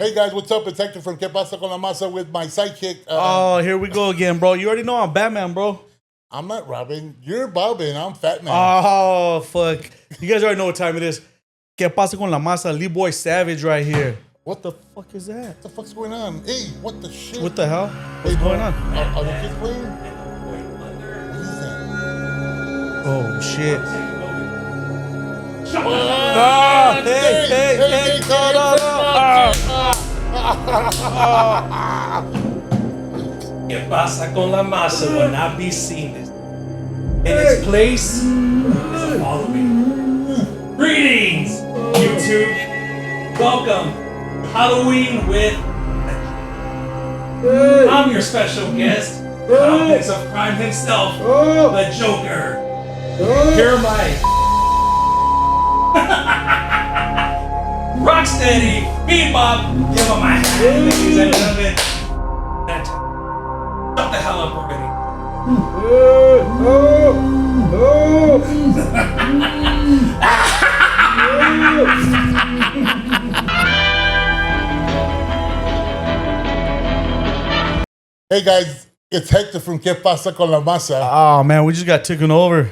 Hey guys, what's up? It's Hector from Pasa con la Masa with my sidekick. Here we go again, bro. You already know I'm Batman, bro. I'm not Robin. You're Bobbin. I'm Fat Man. Oh, fuck. You guys already know what time it is. Que pasa con la masa? Lee Boy Savage right here. What the fuck is that? What the fuck's going on? Hey, what the shit? What the hell? What's going on? Are the kids playing? What is that? Oh, shit. Hey, Que pasa con la masa will not be seen in its place is the following. Greetings, YouTube. Welcome to Halloween with. I'm your special guest, Prince of Crime himself, the Joker. Here are my Rocksteady, Bebop, give him my hand, ladies and gentlemen. Shut the hell up already. Hey guys, it's Hector from Que Pasa con la Masa. Oh, man, we just got taken over.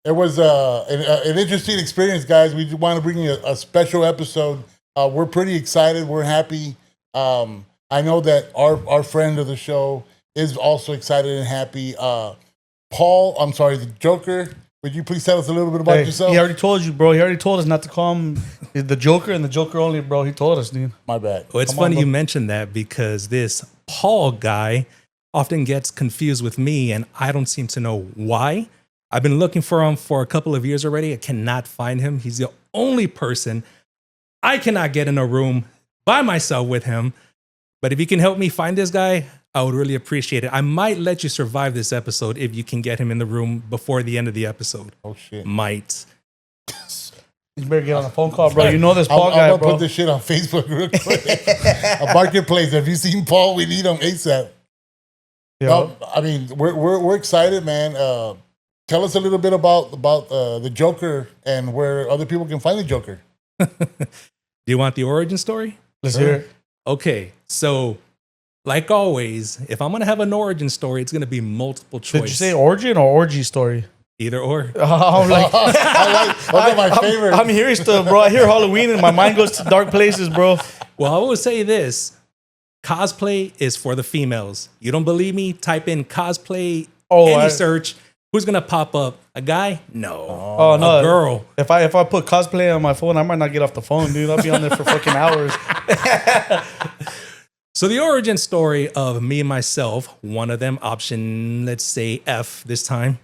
It was an interesting experience, guys. We want to bring you a special episode. We're pretty excited. We're happy. I know that our friend of the show is also excited and happy. The Joker. Would you please tell us a little bit about yourself? He already told you, bro. He already told us not to call him the Joker and the Joker only, bro. He told us, dude. My bad. Well, it's funny you mentioned that because this Paul guy often gets confused with me and I don't seem to know why. I've been looking for him for a couple of years already. I cannot find him. He's the only person I cannot get in a room by myself with him. But if you can help me find this guy, I would really appreciate it. I might let you survive this episode if you can get him in the room before the end of the episode. Oh, shit. Might. You better get on a phone call, bro. You know this Paul guy, I'm gonna bro. put this shit on Facebook real quick. A marketplace. Have you seen Paul? We need him ASAP. Yeah. No, I mean, we're excited, man. Tell us a little bit about the Joker and where other people can find the Joker. Do you want the origin story? Let's hear it. Okay, so like always, if I'm gonna have an origin story, it's gonna be multiple choice. Did you say origin or orgy story? Either or. I'm like, Those are my favorite. I'm hearing stuff, bro. I hear Halloween and my mind goes to dark places, bro. Well, I will say this: cosplay is for the females. You don't believe me? Type in cosplay. Search. Who's gonna pop up? A guy? No. Oh no, a girl. If I put cosplay on my phone, I might not get off the phone, dude. I'll be on there for fucking hours. So the origin story of me and myself, one of them, option, let's say F this time,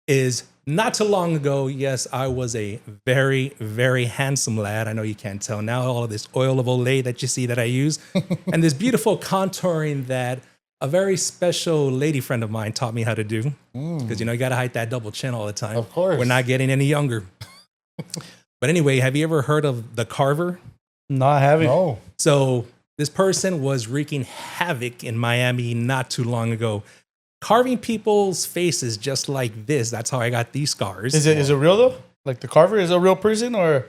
is not too long ago. Yes, I was a very, very handsome lad. I know you can't tell now. All of this oil of Olay that you see that I use, and this beautiful contouring that a very special lady friend of mine taught me how to do. Because, you got to hide that double chin all the time. Of course. We're not getting any younger. But anyway, have you ever heard of the Carver? No, I haven't. No. So this person was wreaking havoc in Miami not too long ago, carving people's faces just like this. That's how I got these scars. Is it real though? Like the Carver is a real person or?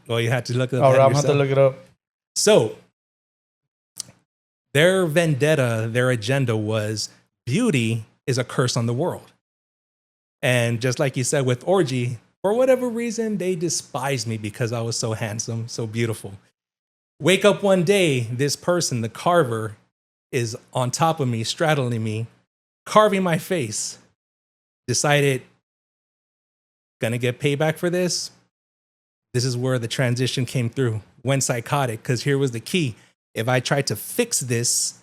Well, you had to look it up. Oh, I'm gonna have to look it up. So their vendetta, their agenda was beauty is a curse on the world. And just like you said with orgy, for whatever reason, they despised me because I was so handsome, so beautiful. Wake up one day, this person, the Carver, is on top of me, straddling me, carving my face. Decided, gonna get payback for this. This is where the transition came through. Went psychotic, because here was the key. If I tried to fix this,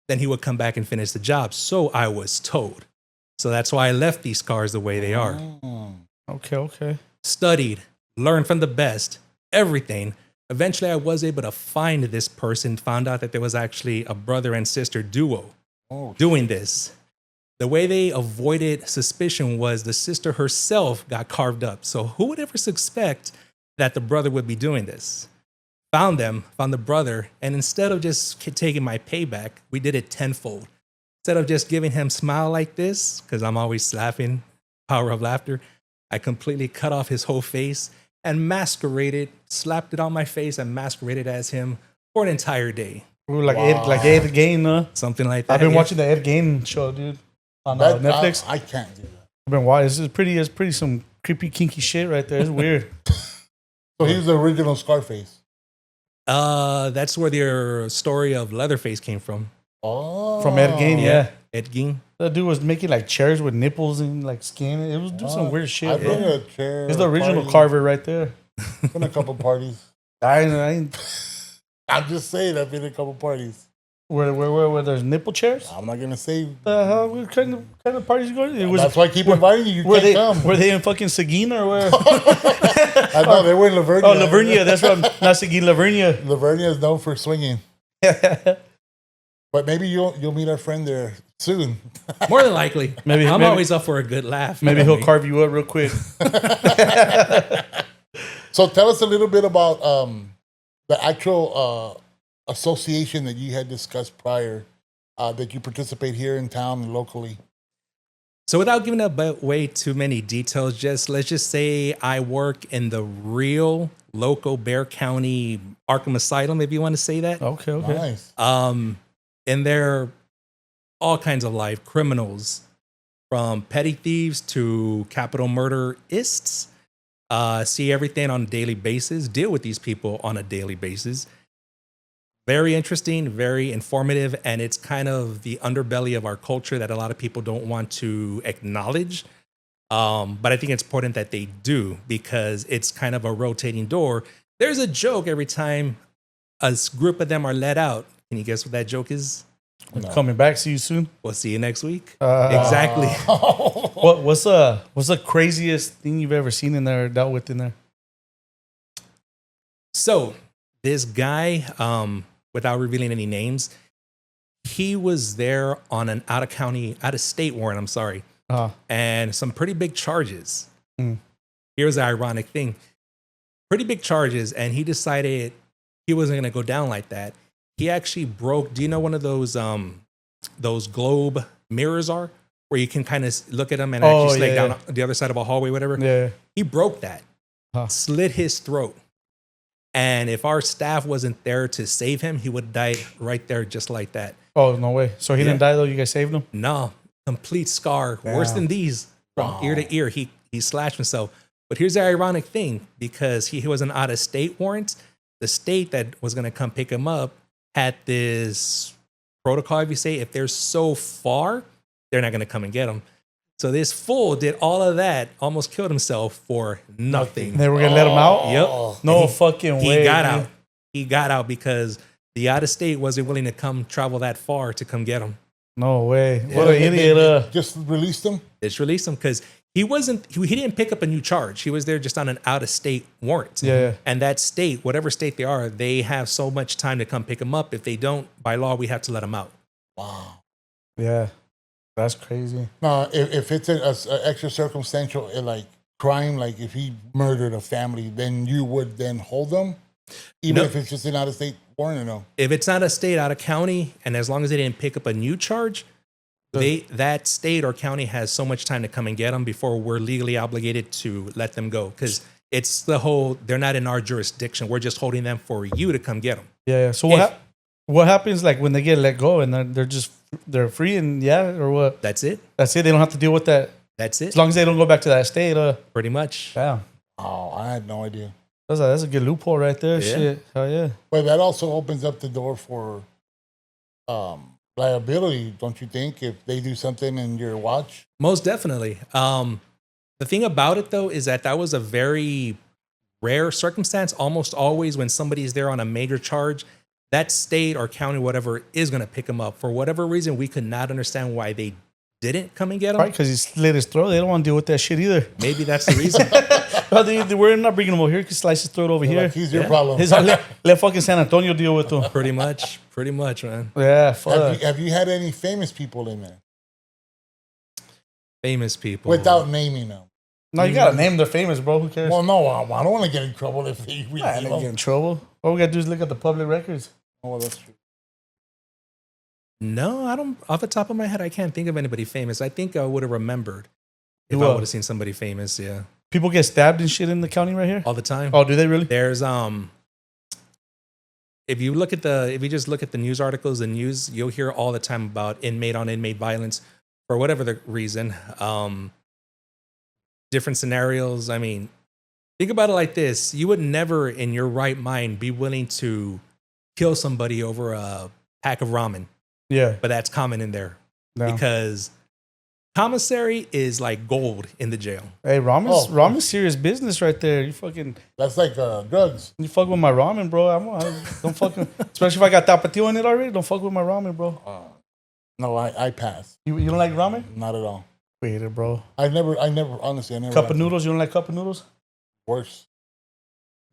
then he would come back and finish the job. So I was told. So that's why I left these scars the way they are. Okay. Studied, learned from the best, everything. Eventually, I was able to find this person, found out that there was actually a brother and sister duo doing this. The way they avoided suspicion was the sister herself got carved up. So who would ever suspect that the brother would be doing this? Found the brother, and instead of just taking my payback, we did it tenfold. Instead of just giving him smile like this, because I'm always laughing, power of laughter, I completely cut off his whole face and masqueraded, slapped it on my face and masqueraded as him for an entire day. Ooh, like Ed Gein, Something like that. I've been yeah. watching the Ed Gein show, dude, on That- Netflix. I can't do that. I've been watching. It's pretty some creepy, kinky shit right there. It's weird. So he was the original Scarface. That's where the story of Leatherface came from. Oh, From Ed Gein, yeah. Ed Gein. That dude was making like chairs with nipples and like skin. It was doing some weird shit. I've been to a chair. It's the original party. Carver right there. Been to a couple parties. I I'm just saying, I've been to a couple parties. where there's nipple chairs. I'm not gonna say. The hell? What kind of parties you going to? It was, That's why I keep inviting you. You were can't they come. were they in fucking Seguin or where? I know they were in Lavernia. Oh, Lavernia. That's right. Not Seguin, Lavernia. Lavernia is known for swinging, but maybe you'll meet our friend there soon. More than likely. Maybe- I'm maybe- always up for a good laugh. Maybe you know he'll me. carve you up real quick. So tell us a little bit about the actual association that you had discussed prior, that you participate here in town and locally. So without giving away too many details, let's just say I work in the real local Bexar County Arkham Asylum, if you want to say that. Okay. Nice. And they're all kinds of life criminals, from petty thieves to capital murderists. See everything on a daily basis, deal with these people on a daily basis. Very interesting, very informative, and it's kind of the underbelly of our culture that a lot of people don't want to acknowledge. But I think it's important that they do, because it's kind of a rotating door. There's a joke every time a group of them are let out. Can you guess what that joke is? No. Coming back. See you soon. We'll see you next week. Exactly. Exactly. What's the craziest thing you've ever seen in there or dealt with in there? So this guy, without revealing any names, he was there on an out of state warrant. I'm sorry, and some pretty big charges. Mm. Here's the ironic thing: pretty big charges, and he decided he wasn't going to go down like that. He actually broke. Do you know one of those globe mirrors are where you can kind of look at them and actually slide down the other side of a hallway, whatever? Yeah. He broke that, slit his throat. And if our staff wasn't there to save him, he would have died right there just like that. Oh, no way. So he didn't die though? You guys saved him? No, complete scar, worse than these, from ear to ear. He slashed himself. But here's the ironic thing, because he was an out-of-state warrant, the state that was going to come pick him up had this protocol, if you say, if they're so far, they're not going to come and get him. So this fool did all of that, almost killed himself for nothing. They were going to let him out? Yep. No fucking way. He got dude. out. He got out because the out of state wasn't willing to travel that far to come get him. No way. What an idiot. Just released him. Just released him because he didn't pick up a new charge. He was there just on an out of state warrant. Yeah. And that state, whatever state they are, they have so much time to come pick him up. If they don't, by law, we have to let him out. Wow. Yeah. That's crazy. No, if it's an extra circumstantial like crime, like if he murdered a family, then you would then hold them, even if it's just an out of state warrant or no. If it's not a state, out of county, and as long as they didn't pick up a new charge, that state or county has so much time to come and get them before we're legally obligated to let them go. Because it's the whole, they're not in our jurisdiction. We're just holding them for you to come get them. Yeah. So what happens like when they get let go and they're free and or what? That's it. That's it. They don't have to deal with that. That's it. As long as they don't go back to that state. Pretty much. Damn. Oh, I had no idea. That's a good loophole right there. Yeah. Shit. Hell yeah. But that also opens up the door for liability, don't you think? If they do something in your watch. Most definitely. The thing about it, though, is that was a very rare circumstance. Almost always when somebody's there on a major charge, that state or county, whatever, is going to pick them up. For whatever reason, we could not understand why they didn't come and get him. Right, because he slit his throat. They don't want to deal with that shit either. Maybe that's the reason. We're not bringing him over here. He can slice his throat over here. Like, he's your problem. Let fucking San Antonio deal with him. Pretty much, man. Yeah, fuck. Have you had any famous people in there? Famous people. Without naming them. No, you gotta name they're famous, bro. Who cares? Well, no, I don't want to get in trouble if we I name didn't get them. in trouble. All we gotta do is look at the public records. Oh, that's true. No, I don't. Off the top of my head, I can't think of anybody famous. I think I would have remembered if Who, I would have seen somebody famous. Yeah, People get stabbed and shit in the county right here? all the time. Oh, do they really? There's if you just look at the news articles and news, you'll hear all the time about inmate on inmate violence for whatever the reason. Different scenarios. I mean, think about it like this: you would never, in your right mind, be willing to kill somebody over a pack of ramen. Yeah, But that's common in there no. because commissary is like gold in the jail. Hey, ramen's serious business right there. You fucking That's like drugs. you fuck with my ramen, bro. Don't fucking, especially if I got tapatio in it already. Don't fuck with my ramen, bro. No, I pass. You don't like ramen? Not at all. Wait it, bro. I never, honestly, I never. Cup of noodles? You don't like cup of noodles? Worse.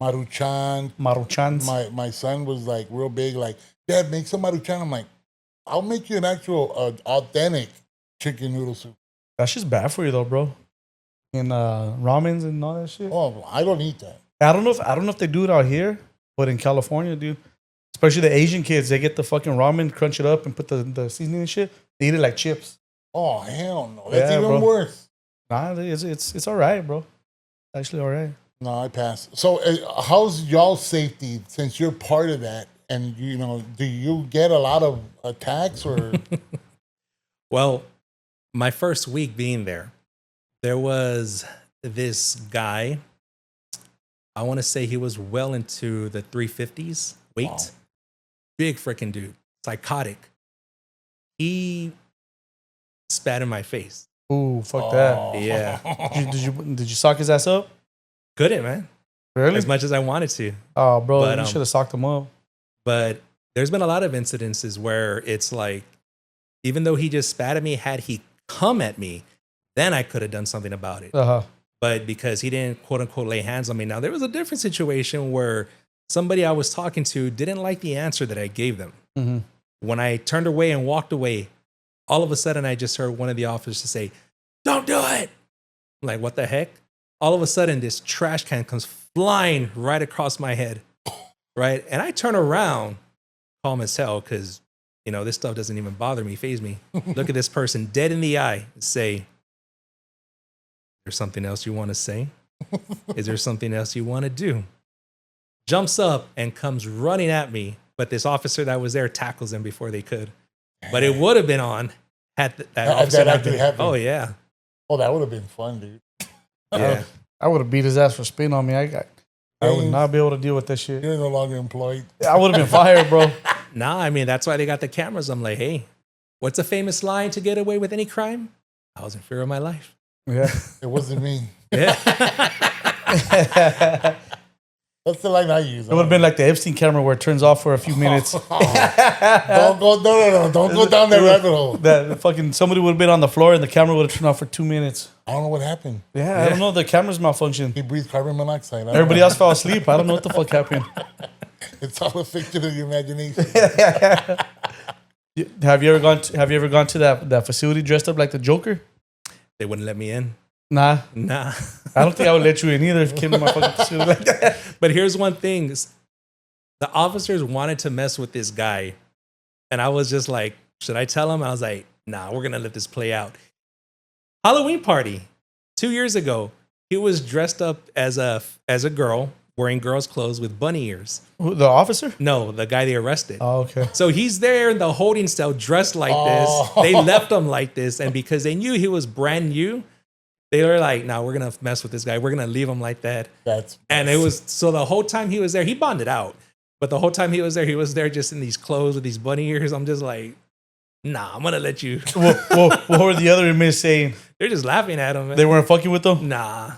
Maruchan. Maruchans. My son was like real big, like, Dad, make some Maruchan. I'm like, I'll make you an actual authentic chicken noodle soup. That's just bad for you though, bro. And ramens and all that shit. Oh, I don't eat that. I don't know if they do it out here, but in California, dude, especially the Asian kids, they get the fucking ramen, crunch it up, and put the seasoning and shit. They eat it like chips. Oh, hell no. That's Yeah, even bro. worse. Nah, it's all right, bro. Actually, all right. No, I pass. So, how's y'all's safety since you're part of that? And do you get a lot of attacks or? Well, my first week being there was this guy. I want to say he was well into the 350s weight. Wow. Big freaking dude. Psychotic. He spat in my face. Ooh, fuck that. Yeah. Did you sock his ass up? Couldn't, man. Really? As much as I wanted to. Oh, bro, But, you should have socked him up. But there's been a lot of incidences where it's like, even though he just spat at me, had he come at me, then I could have done something about it. Uh-huh. But because he didn't, quote unquote, lay hands on me. Now, there was a different situation where somebody I was talking to didn't like the answer that I gave them. Mm-hmm. When I turned away and walked away, all of a sudden I just heard one of the officers say, "Don't do it." I'm like, what the heck? All of a sudden, this trash can comes flying right across my head. Right? And I turn around, calm as hell, because, this stuff doesn't even bother me, faze me. Look at this person dead in the eye and say, "There's something else you want to say? Is there something else you want to do?" Jumps up and comes running at me. But this officer that was there tackles them before they could. But it would have been on had that officer that not actually been. happened. Oh, yeah. Oh, that would have been fun, dude. Yeah. I would have beat his ass for spitting on me. I would not be able to deal with that shit. You're no longer employed. I would have been fired, bro. Nah, I mean, that's why they got the cameras. I'm like, hey, what's a famous line to get away with any crime? I was in fear of my life. Yeah. It wasn't me. Yeah. That's the line I use. It would have been like the Epstein camera where it turns off for a few minutes. Don't go. No. Don't go down that rabbit hole. That fucking somebody would have been on the floor and the camera would have turned off for 2 minutes. I don't know what happened. Yeah, I don't know. The camera's malfunctioned. He breathed carbon monoxide. Everybody else fell asleep. I don't know what the fuck happened. It's all a fiction of your imagination. Have you ever gone to that facility dressed up like the Joker? They wouldn't let me in. Nah. I don't think I would let you in either if you came to my fucking facility like that. But here's one thing. The officers wanted to mess with this guy. And I was just like, should I tell him? I was like, nah, we're going to let this play out. Halloween party 2 years ago. He was dressed up as a girl, wearing girl's clothes with bunny ears. Who, the officer? No, the guy they arrested. Oh, okay. So he's there in the holding cell dressed like this. They left him like this. And because they knew he was brand new, they were like, "No, we're gonna mess with this guy. We're gonna leave him like that." And it was so the whole time he was there, he bonded out. But the whole time he was there just in these clothes with these bunny ears. I'm just like, nah, I'm gonna let you. What were the other inmates saying? They're just laughing at him. Man. They weren't fucking with them? Nah.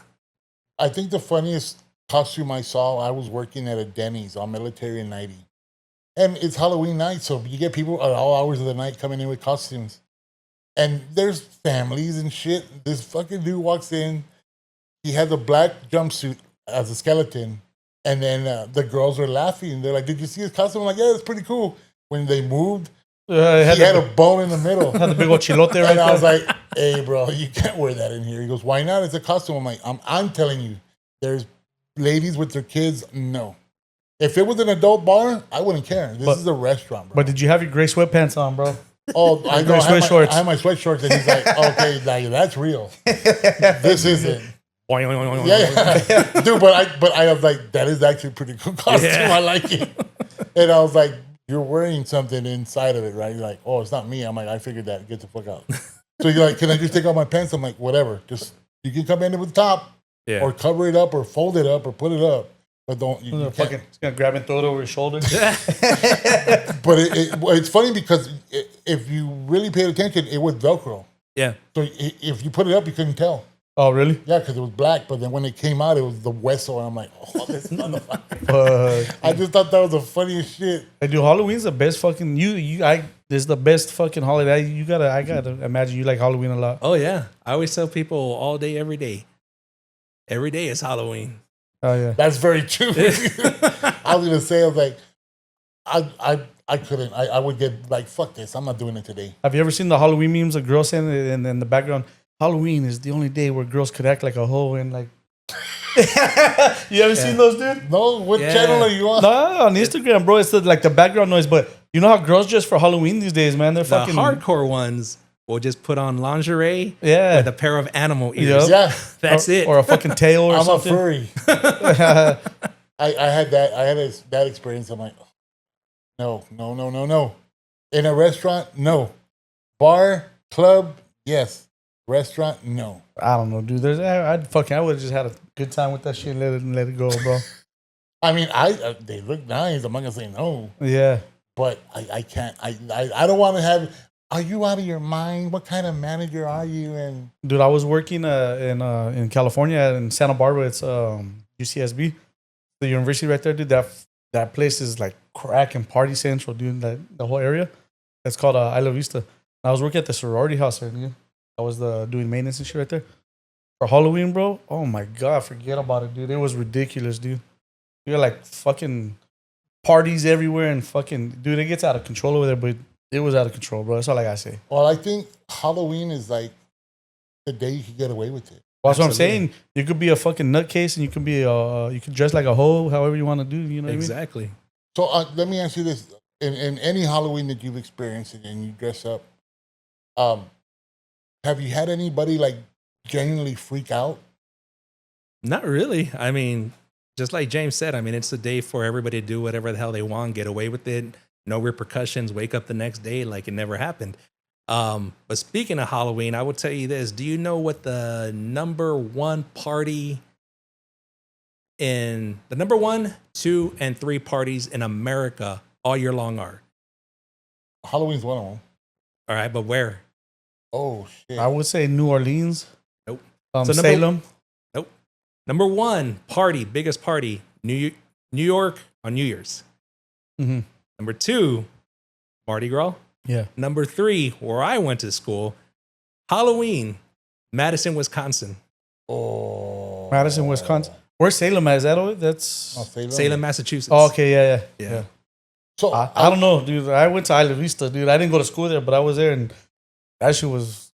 I think the funniest costume I saw, I was working at a Denny's on Military and 90. And it's Halloween night, so you get people at all hours of the night coming in with costumes. And there's families and shit. This fucking dude walks in. He has a black jumpsuit as a skeleton. And then the girls are laughing. They're like, "Did you see his costume?" I'm like, "Yeah, it's pretty cool." When they moved, he had a bone in the middle. Had the big old chilote right And I was there. like, "Hey, bro, you can't wear that in here." He goes, "Why not? It's a costume." I'm like, I'm telling you, there's ladies with their kids. No. If it was an adult bar, I wouldn't care. This is a restaurant, bro. But did you have your gray sweatpants on, bro? Oh, I know. Sweatshorts. I have my sweatshorts, and he's like, "Okay, like, that's real. This isn't." Yeah. Dude. But I was like, that is actually a pretty cool costume. Yeah. I like it. And I was like, you're wearing something inside of it, right? You're like, oh, it's not me. I'm like, I figured that. Get the fuck out. So you're like, can I just take off my pants? I'm like, whatever. Just, you can come in with the top Yeah. or cover it up or fold it up or put it up. But don't, you can't. Fucking, he's gonna grab and throw it over his shoulder. But it's funny because if you really paid attention, it was Velcro. Yeah. So if you put it up, you couldn't tell. Oh, really? Yeah, because it was black. But then when it came out, it was the Wessel. And I'm like, oh, this motherfucker. I just thought that was the funniest shit. Hey, dude, Halloween's the best fucking. This is the best fucking holiday. I gotta imagine you like Halloween a lot. Oh yeah. I always tell people all day, every day. Every day is Halloween. Oh yeah. That's very true. I was gonna say, I was like, I couldn't. I would get like, fuck this. I'm not doing it today. Have you ever seen the Halloween memes of girls saying it and in the background? Halloween is the only day where girls could act like a hoe and like. You ever seen those, dude? No, what channel are you on? No, on Instagram, bro. It's like the background noise. But you know how girls dress for Halloween these days, man? They're The fucking hardcore ones will just put on lingerie Yeah. with a pair of animal ears. Yep. Yeah, That's it. or a fucking tail or I'm something. a furry. I had that. I had that experience. I'm like, no. In a restaurant, no. Bar, club, yes. Restaurant, no. I don't know, dude. I would have just had a good time with that shit and let it go, bro. I mean, they look nice. I'm not gonna say no, Yeah. but I can't. I don't want to have. Are you out of your mind? What kind of manager are you? And Dude, I was working in California in Santa Barbara. It's UCSB, the university right there, dude. That place is like crack and party central, dude. The whole area. It's called Isla Vista. I was working at the sorority house there, dude. I was doing maintenance and shit right there for Halloween, bro. Oh my god, forget about it, dude. It was ridiculous, dude. You got like fucking parties everywhere and fucking dude. It gets out of control over there, but it was out of control, bro. That's all I gotta say. well, I think Halloween is like the day you can get away with it. Well, that's what I'm Absolutely. saying. You could be a fucking nutcase and you could be you could dress like a hoe, however you want to do. You know what Exactly. So let me ask you this: in any Halloween that you've experienced and you dress up, have you had anybody like genuinely freak out? Not really. I mean, just like James said, I mean, it's a day for everybody to do whatever the hell they want, get away with it, no repercussions, wake up the next day like it never happened. But speaking of Halloween, I will tell you this. Do you know what the number 1, 2, and 3 parties in America all year long are? Halloween's one of them. All right, but where? Oh shit! I would say New Orleans. Nope. So Salem. Nope. Number 1 party, biggest party, New York on New Year's. Mm-hmm. Number 2, Mardi Gras. Yeah. Number 3, where I went to school, Halloween, Madison, Wisconsin. Oh, Madison, Wisconsin. Where's Salem at? Is that over? That's Oh, Salem. Salem, Massachusetts. Oh, okay. Yeah. Yeah. So I don't know, dude. I went to Isla Vista, dude. I didn't go to school there, but I was there, and that shit was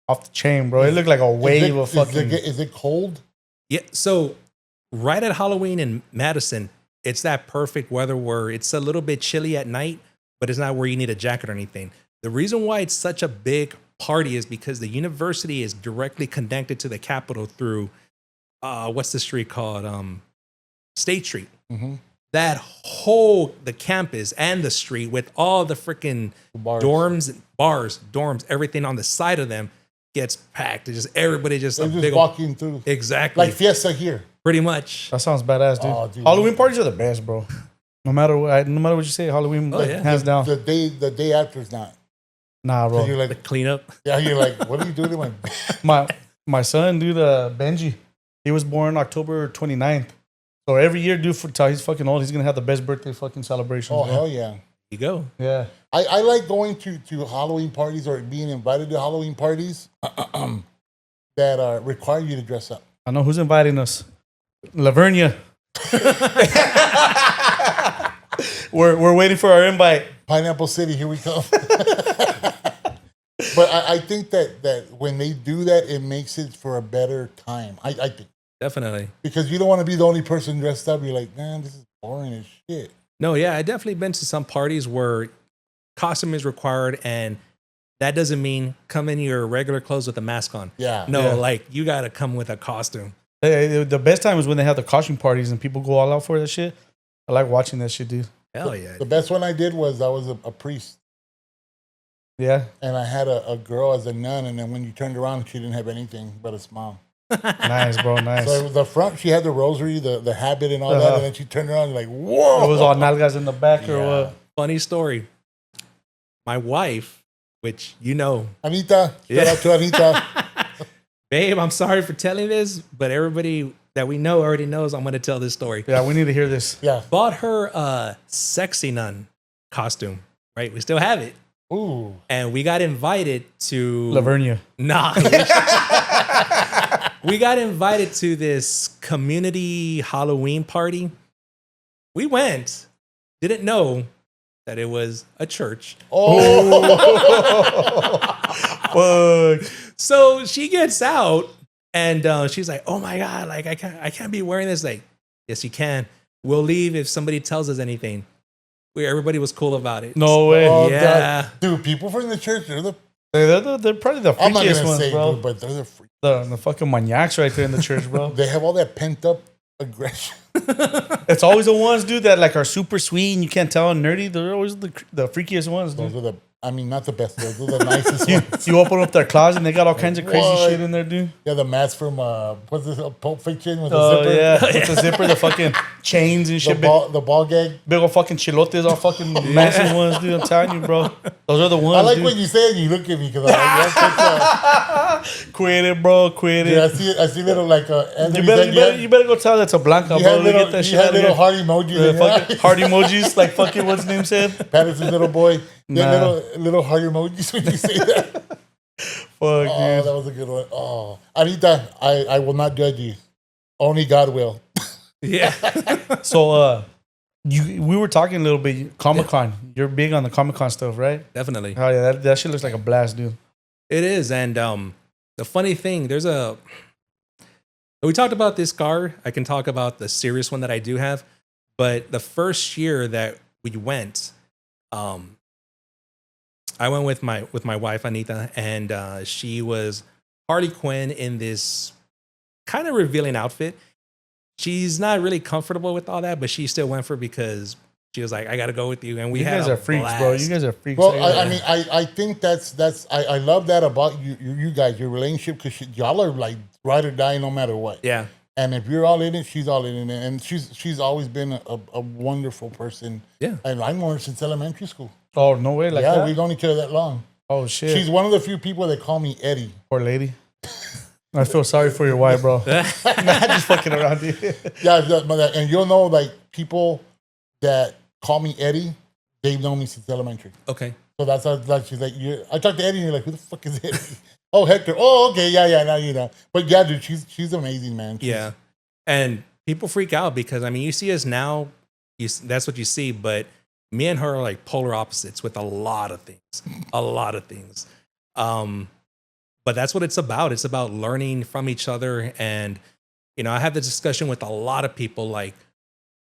off the chain, bro. It looked like a wave of fucking. Is it cold? Yeah. So right at Halloween in Madison, it's that perfect weather where it's a little bit chilly at night, but it's not where you need a jacket or anything. The reason why it's such a big party is because the university is directly connected to the Capitol through what's the street called? State Street. Mm-hmm. That the campus and the street with all the freaking Bars. dorms, everything on the side of them gets packed. It's just everybody just They're a just big walking through exactly like Fiesta here. pretty much. That sounds badass, dude. Oh, dude. Halloween parties are the best, bro. No matter what you say, Halloween Oh, yeah. hands down. The day after is not. Nah, 'Cause bro. you're The like, cleanup. yeah, you're like, what are you doing to my? My son, dude, Benji, he was born October 29th. So every year, dude, till he's fucking old, he's gonna have the best birthday fucking celebrations. Oh man. hell yeah! You go. Yeah. I like going to Halloween parties or being invited to Halloween parties that require you to dress up. I know who's inviting us. Lavernia. We're waiting for our invite. Pineapple City, here we come. But I think that when they do that, it makes it for a better time. I think. Definitely. Because you don't want to be the only person dressed up. You're like, man, this is boring as shit. No, yeah, I definitely been to some parties where costume is required, and that doesn't mean come in your regular clothes with a mask on. Yeah. No, Yeah. like you got to come with a costume. The best time is when they have the costume parties and people go all out for that shit. I like watching that shit, dude. Hell yeah. The best one I did was I was a priest. Yeah. And I had a girl as a nun, and then when you turned around, she didn't have anything but a smile. Nice, bro. Nice. So the front, she had the rosary, the habit, and all that, and then she turned around and like, whoa! It was all nalgas in the back or what? Funny story. My wife, which you know, Anita, shout out to Anita. babe, I'm sorry for telling this, but everybody that we know already knows I'm going to tell this story. Yeah, we need to hear this. Yeah. Bought her a sexy nun costume, right? We still have it. Ooh. And we got invited to Lavernia. Nah. We got invited to this community Halloween party. We went, didn't know that it was a church. Oh. Fuck. So she gets out and she's like, "Oh my God, like I can't be wearing this." Like, yes, you can. We'll leave if somebody tells us anything. Everybody was cool about it. No way. Oh, Yeah. God. Dude, people from the church, they're Probably the I'm not freakiest gonna ones, say, bro. dude, but they're the freak. The fucking maniacs right there in the church, bro. They have all that pent up aggression. It's always the ones, dude, that like are super sweet and you can't tell and nerdy. They're always the freakiest ones, dude. Those are not the best. Those are the nicest ones. You open up their closet and they got all kinds of crazy What? shit in there, dude. Yeah, the mask from what's this? Pulp Fiction with the Oh zipper. yeah, with the zipper, the fucking chains and The shit. ball gag. Big old fucking chilotes, all fucking massive ones, dude. I'm telling you, bro. Those are the ones. I like dude. when you say it and you look at me because I Quit it, bro. Quit dude, it. I see little like Anthony You better go tell that's a blanca, you bro. had Get little, that you shit had out of little here. heart emojis. The in your fucking eyes. heart emojis, like fucking what's his name said. Patterson's little boy. Yeah, Nah. little heart emojis when you say that. Fuck, Oh, dude. that was a good one. Oh, Anita, I will not judge you. Only God will. Yeah. So, we were talking a little bit Comic-Con. You're big on the Comic-Con stuff, right? Definitely. Oh yeah, that shit looks like a blast, dude. It is. And the funny thing, we talked about this car. I can talk about the serious one that I do have. But the first year that we went, I went with my wife, Anita, and she was Harley Quinn in this kind of revealing outfit. She's not really comfortable with all that, but she still went for it because she was like, "I got to go with you." And You guys are freaks, bro. You guys are freaks. Well, I mean, I think I love that about you guys, your relationship, because y'all are like ride or die no matter what. Yeah. And if you're all in it, she's all in it, and she's always been a wonderful person. Yeah. And I've known her since elementary school. Oh no way, like Yeah, that? we've known each other that long. Oh shit. She's one of the few people that call me Eddie. Poor lady. I feel sorry for your wife, bro. Nah, just fucking around, dude. Yeah, and you'll know like people that call me Eddie, they've known me since elementary. Okay. So that's how like she's like, I talked to Eddie and you're like, who the fuck is Eddie? Oh, Hector. Oh, okay, yeah, now you know. But yeah, dude, she's amazing, man. Yeah. And people freak out because, I mean, you see us now, that's what you see, but me and her are like polar opposites with a lot of things. A lot of things. But that's what it's about. It's about learning from each other. And, you know, I have this discussion with a lot of people like,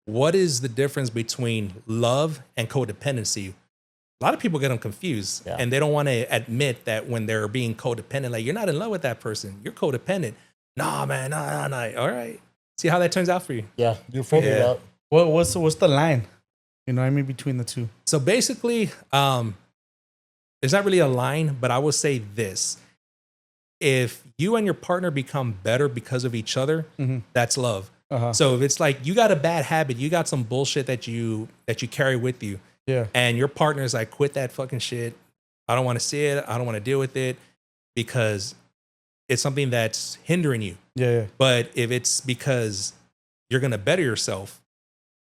what is the difference between love and codependency? A lot of people get them confused and they don't want to admit that when they're being codependent, like, you're not in love with that person. You're codependent. Nah, man, nah. All right. See how that turns out for you. Yeah, you're figuring it out. What's the line? You know what I mean, between the two? So basically, there's not really a line, but I will say this. If you and your partner become better because of each other, that's love. Uh-huh. So if it's like you got a bad habit, you got some bullshit that you carry with you, and your partner's like, quit that fucking shit. I don't want to see it. I don't want to deal with it because it's something that's hindering you. Yeah. But if it's because you're gonna better yourself,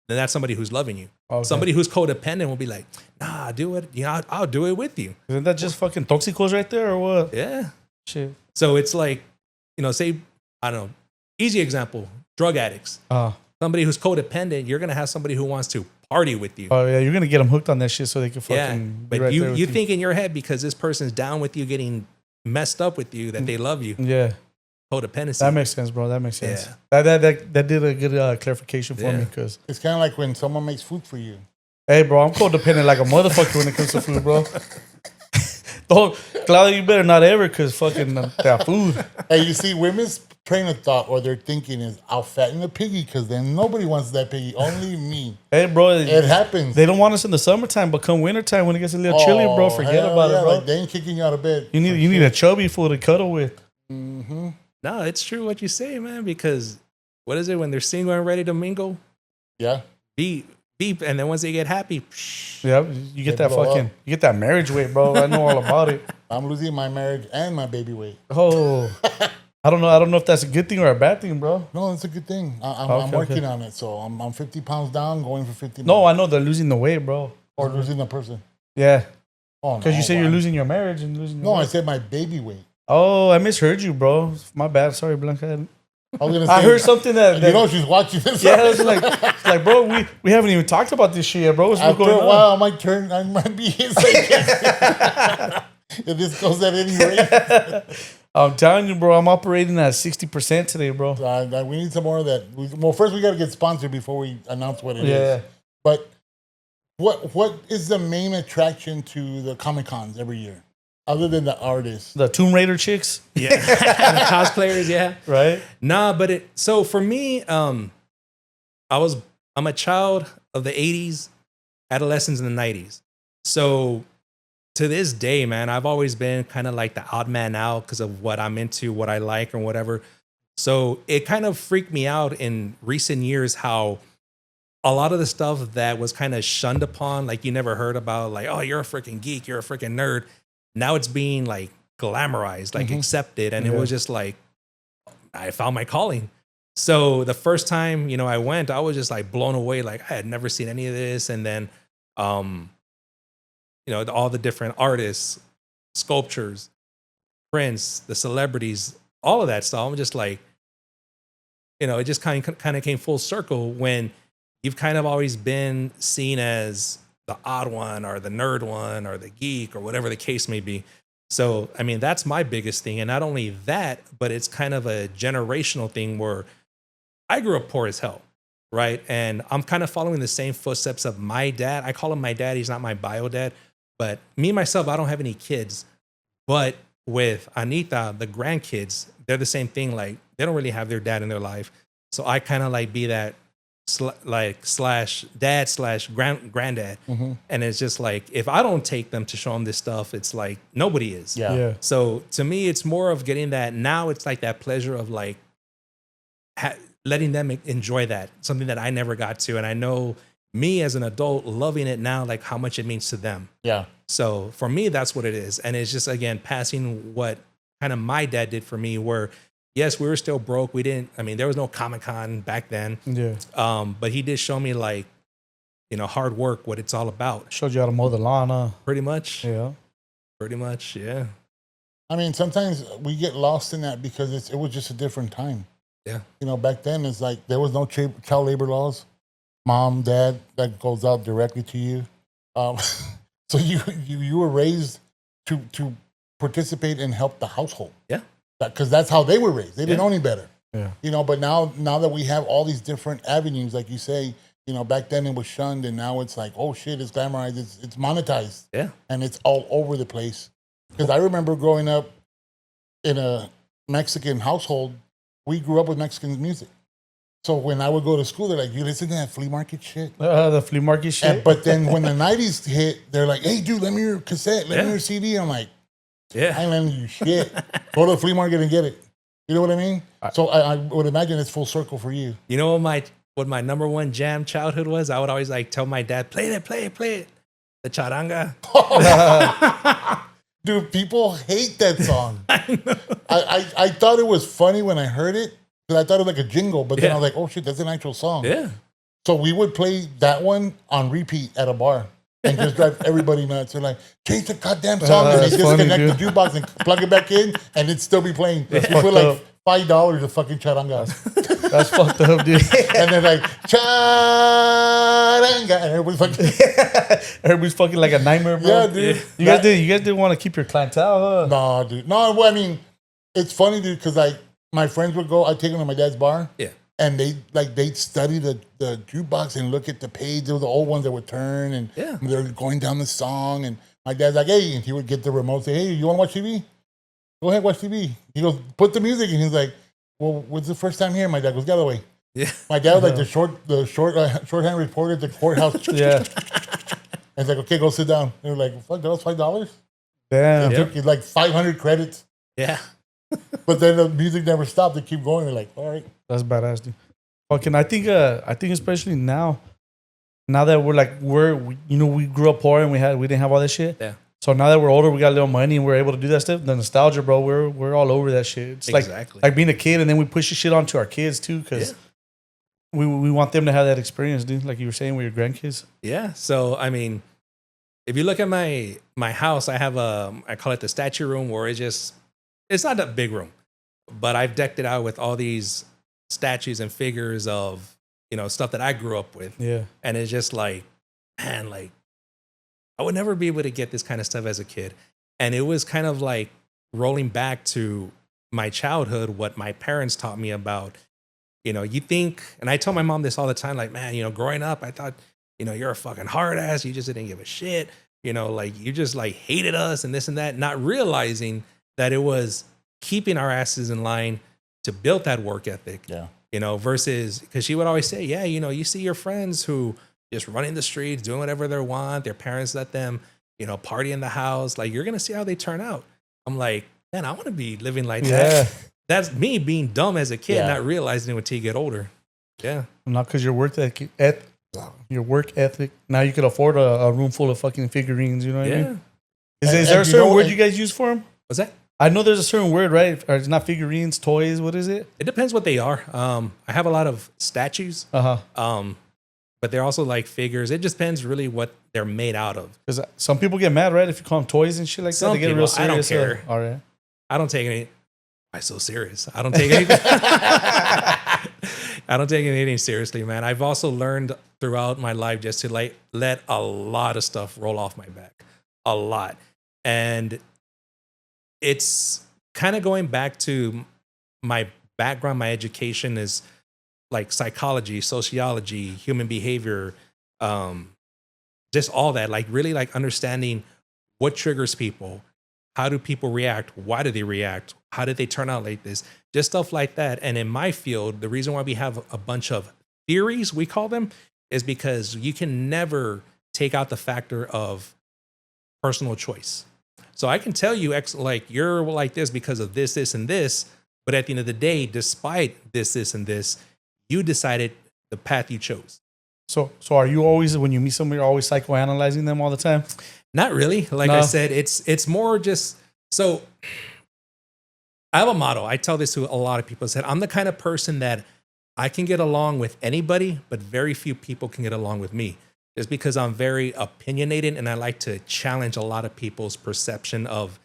then that's somebody who's loving you. Okay. Somebody who's codependent will be like, nah, do it. You know, I'll do it with you. Isn't that just fucking toxicos right there or what? Yeah. Shit. So it's like, you know, say, I don't know, easy example, drug addicts. Somebody who's codependent, you're going to have somebody who wants to party with you. Oh, yeah, you're going to get them hooked on that shit so they can fucking but be right there with you think in your head because this person's down with you getting messed up with you that they love you. Yeah. Codependency. That makes sense, bro. That makes sense. Yeah. That did a good clarification for me because It's kind of like when someone makes food for you. hey, bro, I'm codependent like a motherfucker when it comes to food, bro. Oh, Claudia, you better not ever, because fucking that food. Hey, you see, women's train of thought or their thinking is, I'll fatten the piggy because then nobody wants that piggy, only me. Hey, bro. It happens. They don't want us in the summertime, but come wintertime when it gets a little chilly, bro, forget about it, bro. Like they ain't kicking you out of bed. You need a chubby fool to cuddle with. Mm-hmm. No, it's true what you say, man. Because what is it when they're single and ready to mingle? Yeah. Beep, and then once they get happy, Yeah, you get that fucking, you get that marriage weight, bro. I know all about it. I'm losing my marriage and my baby weight. Oh, I don't know if that's a good thing or a bad thing, bro. No, it's a good thing. I'm working on it. So I'm 50 pounds down, going for 50 No, more. I know they're losing the weight, bro. Or losing the person. Yeah. Oh, no. Because you say you're losing your marriage and losing your No, I weight. said my baby weight. Oh, I misheard you, bro. My bad. Sorry, Blanca. I was gonna say, I heard something that you know she's watching this. yeah, it's like, bro, we haven't even talked about this shit yet, bro. What's After going a on? while, I might be his age. If this goes at any rate. I'm telling you, bro, I'm operating at 60% today, bro. We need some more of that. Well, first we got to get sponsored before we announce what it is. Yeah. But what is the main attraction to the Comic Cons every year, other than the artists? The Tomb Raider chicks, yeah, and the cosplayers, yeah. right? Nah, but so for me, I'm a child of the 80s, adolescence in the 90s. So to this day, man, I've always been kind of like the odd man out because of what I'm into, what I like, or whatever. So it kind of freaked me out in recent years how a lot of the stuff that was kind of shunned upon, like you never heard about, like, oh, you're a freaking geek, you're a freaking nerd. Now it's being like glamorized, like accepted. And it was just like, I found my calling. So the first time, I went, I was just like blown away. Like I had never seen any of this. And then, all the different artists, sculptures, prints, the celebrities, all of that stuff. I'm just like, it just kind of came full circle when you've kind of always been seen as the odd one or the nerd one or the geek or whatever the case may be. So, I mean, that's my biggest thing. And not only that, but it's kind of a generational thing where I grew up poor as hell, right? And I'm kind of following the same footsteps of my dad. I call him my dad. He's not my bio dad. But me, myself, I don't have any kids. But with Anita, the grandkids, they're the same thing. Like, they don't really have their dad in their life. So I kind of like be that slash dad slash granddad. And it's just like, if I don't take them to show them this stuff, it's like nobody is. Yeah. So to me, it's more of getting that. Now it's like that pleasure of like letting them enjoy that, something that I never got to. And I know me as an adult loving it now, like how much it means to them. Yeah. So for me, that's what it is. And it's just, again, passing what kind of my dad did for me, where yes, we were still broke. There was no Comic-Con back then. Yeah. But he did show me like, hard work, what it's all about. Showed you how to mow the lawn. Pretty much. Yeah. Pretty much. Yeah. I mean, sometimes we get lost in that because it was just a different time. Yeah. Back then it's like there was no child labor laws. Mom, dad, that goes out directly to you. So you were raised to participate and help the household. Yeah. Because that's how they were raised. They didn't know any better. Yeah. But now that we have all these different avenues, like you say, back then it was shunned, and now it's like, oh shit, it's glamorized, it's monetized. Yeah. And it's all over the place. Because I remember growing up in a Mexican household, we grew up with Mexican music. So when I would go to school, they're like, you listen to that flea market shit? The flea market shit. But then when the 90s hit, they're like, hey, dude, let me your cassette, let me your CD. I'm like, I ain't letting you shit. Go to the flea market and get it. You know what I mean? So I would imagine it's full circle for you. You know what my number one jam childhood was? I would always like tell my dad, play it. The charanga. Dude, people hate that song. I thought it was funny when I heard it, because I thought it was like a jingle, but then I was like, oh shit, that's an actual song. Yeah. So we would play that one on repeat at a bar and just drive everybody nuts. They're like, change the goddamn song. And they disconnect the jukebox and plug it back in, and it'd still be playing. You put like $5 a fucking charanga. That's fucked up, dude. And then like, charanga. And everybody's fucking like a nightmare, bro. Yeah, dude. You guys didn't want to keep your clientele, huh? No, dude. No, well, I mean, it's funny, dude, because like my friends would go, I'd take them to my dad's bar. Yeah. And they'd study the jukebox and look at the page. There were the old ones that would turn, and they're going down the song. And My dad's like, hey, and he would get the remote, say, hey, you want to watch TV? Go ahead, watch TV. He goes, put the music, and he's like, well, what's the first time here? My dad goes, get away. Yeah. My dad was like shorthand reporter at the courthouse. Yeah. And it's like, okay, go sit down. They were like, fuck, that was $5? Damn. It took you like 500 credits. Yeah. But then the music never stopped. They keep going. They're like, all right. That's badass, dude. Fucking, I think especially now that we grew up poor and we didn't have all that shit. Yeah. So now that we're older, we got a little money and we're able to do that stuff. The nostalgia, bro, we're all over that shit. It's Exactly. like being a kid, and then we push the shit onto our kids too, because we want them to have that experience, dude. Like you were saying with your grandkids. Yeah. So I mean, if you look at my house, I have I call it the statue room, where it's not a big room, but I've decked it out with all these statues and figures of, stuff that I grew up with. Yeah. And it's just like, man, like I would never be able to get this kind of stuff as a kid. And it was kind of like rolling back to my childhood, what my parents taught me about, you think, and I tell my mom this all the time, like, man, growing up, I thought, you're a fucking hard ass. You just didn't give a shit. Like you just like hated us and this and that, not realizing that it was keeping our asses in line to build that work ethic. Yeah. Versus, because she would always say, yeah, you see your friends who just running the streets, doing whatever they want. Their parents let them, party in the house. Like, you're going to see how they turn out. I'm like, man, I want to be living like that. That's me being dumb as a kid, not realizing it until you get older. Yeah. Not because your work ethic. Now you could afford a room full of fucking figurines. You know what I mean? Is there a certain word you guys use for them? What's that? I know there's a certain word, right? Or it's not figurines, toys. What is it? It depends what they are. I have a lot of statues. But they're also like figures. It just depends really what they're made out of. Because some people get mad, right? If you call them toys and shit like that, they get real serious. I don't care. All right. I don't take any. Why so serious? I don't take anything. I don't take anything seriously, man. I've also learned throughout my life just to like let a lot of stuff roll off my back, a lot, and it's kind of going back to my background. My education is like psychology, sociology, human behavior, just all that. Like really, like understanding what triggers people. How do people react? Why do they react? How did they turn out like this? Just stuff like that. And in my field, the reason why we have a bunch of theories, we call them, is because you can never take out the factor of personal choice. So I can tell you, like, you're like this because of this, this, and this. But at the end of the day, despite this, this, and this, you decided the path you chose. So are you always, when you meet somebody, you're always psychoanalyzing them all the time? Not really. Like I said, it's more just, so I have a motto. I tell this to a lot of people. I said, I'm the kind of person that I can get along with anybody, but very few people can get along with me. Just because I'm very opinionated and I like to challenge a lot of people's perception of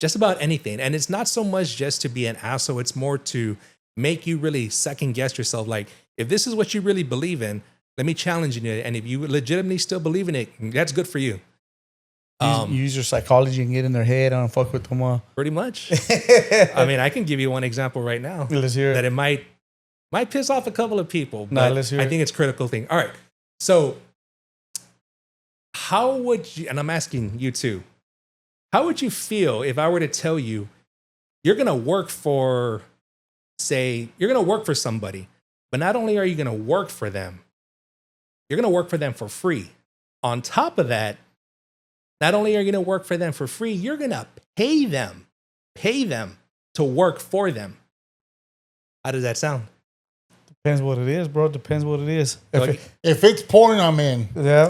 just about anything. And it's not so much just to be an asshole. It's more to make you really second guess yourself. Like, if this is what you really believe in, let me challenge you. And if you legitimately still believe in it, that's good for you. You use your psychology and get in their head and fuck with them all. Pretty much. I mean, I can give you one example right now. Let's hear it. That it might piss off a couple of people. Nah, But let's hear I it. think it's a critical thing. All right. So how would you, and I'm asking you too, how would you feel if I were to tell you you're going to work for, say, you're going to work for somebody, but not only are you going to work for them, you're going to work for them for free. On top of that, not only are you going to work for them for free, you're going to pay them to work for them. How does that sound? Depends what it is, bro. Depends what it is. If it's porn, I'm in. Yeah.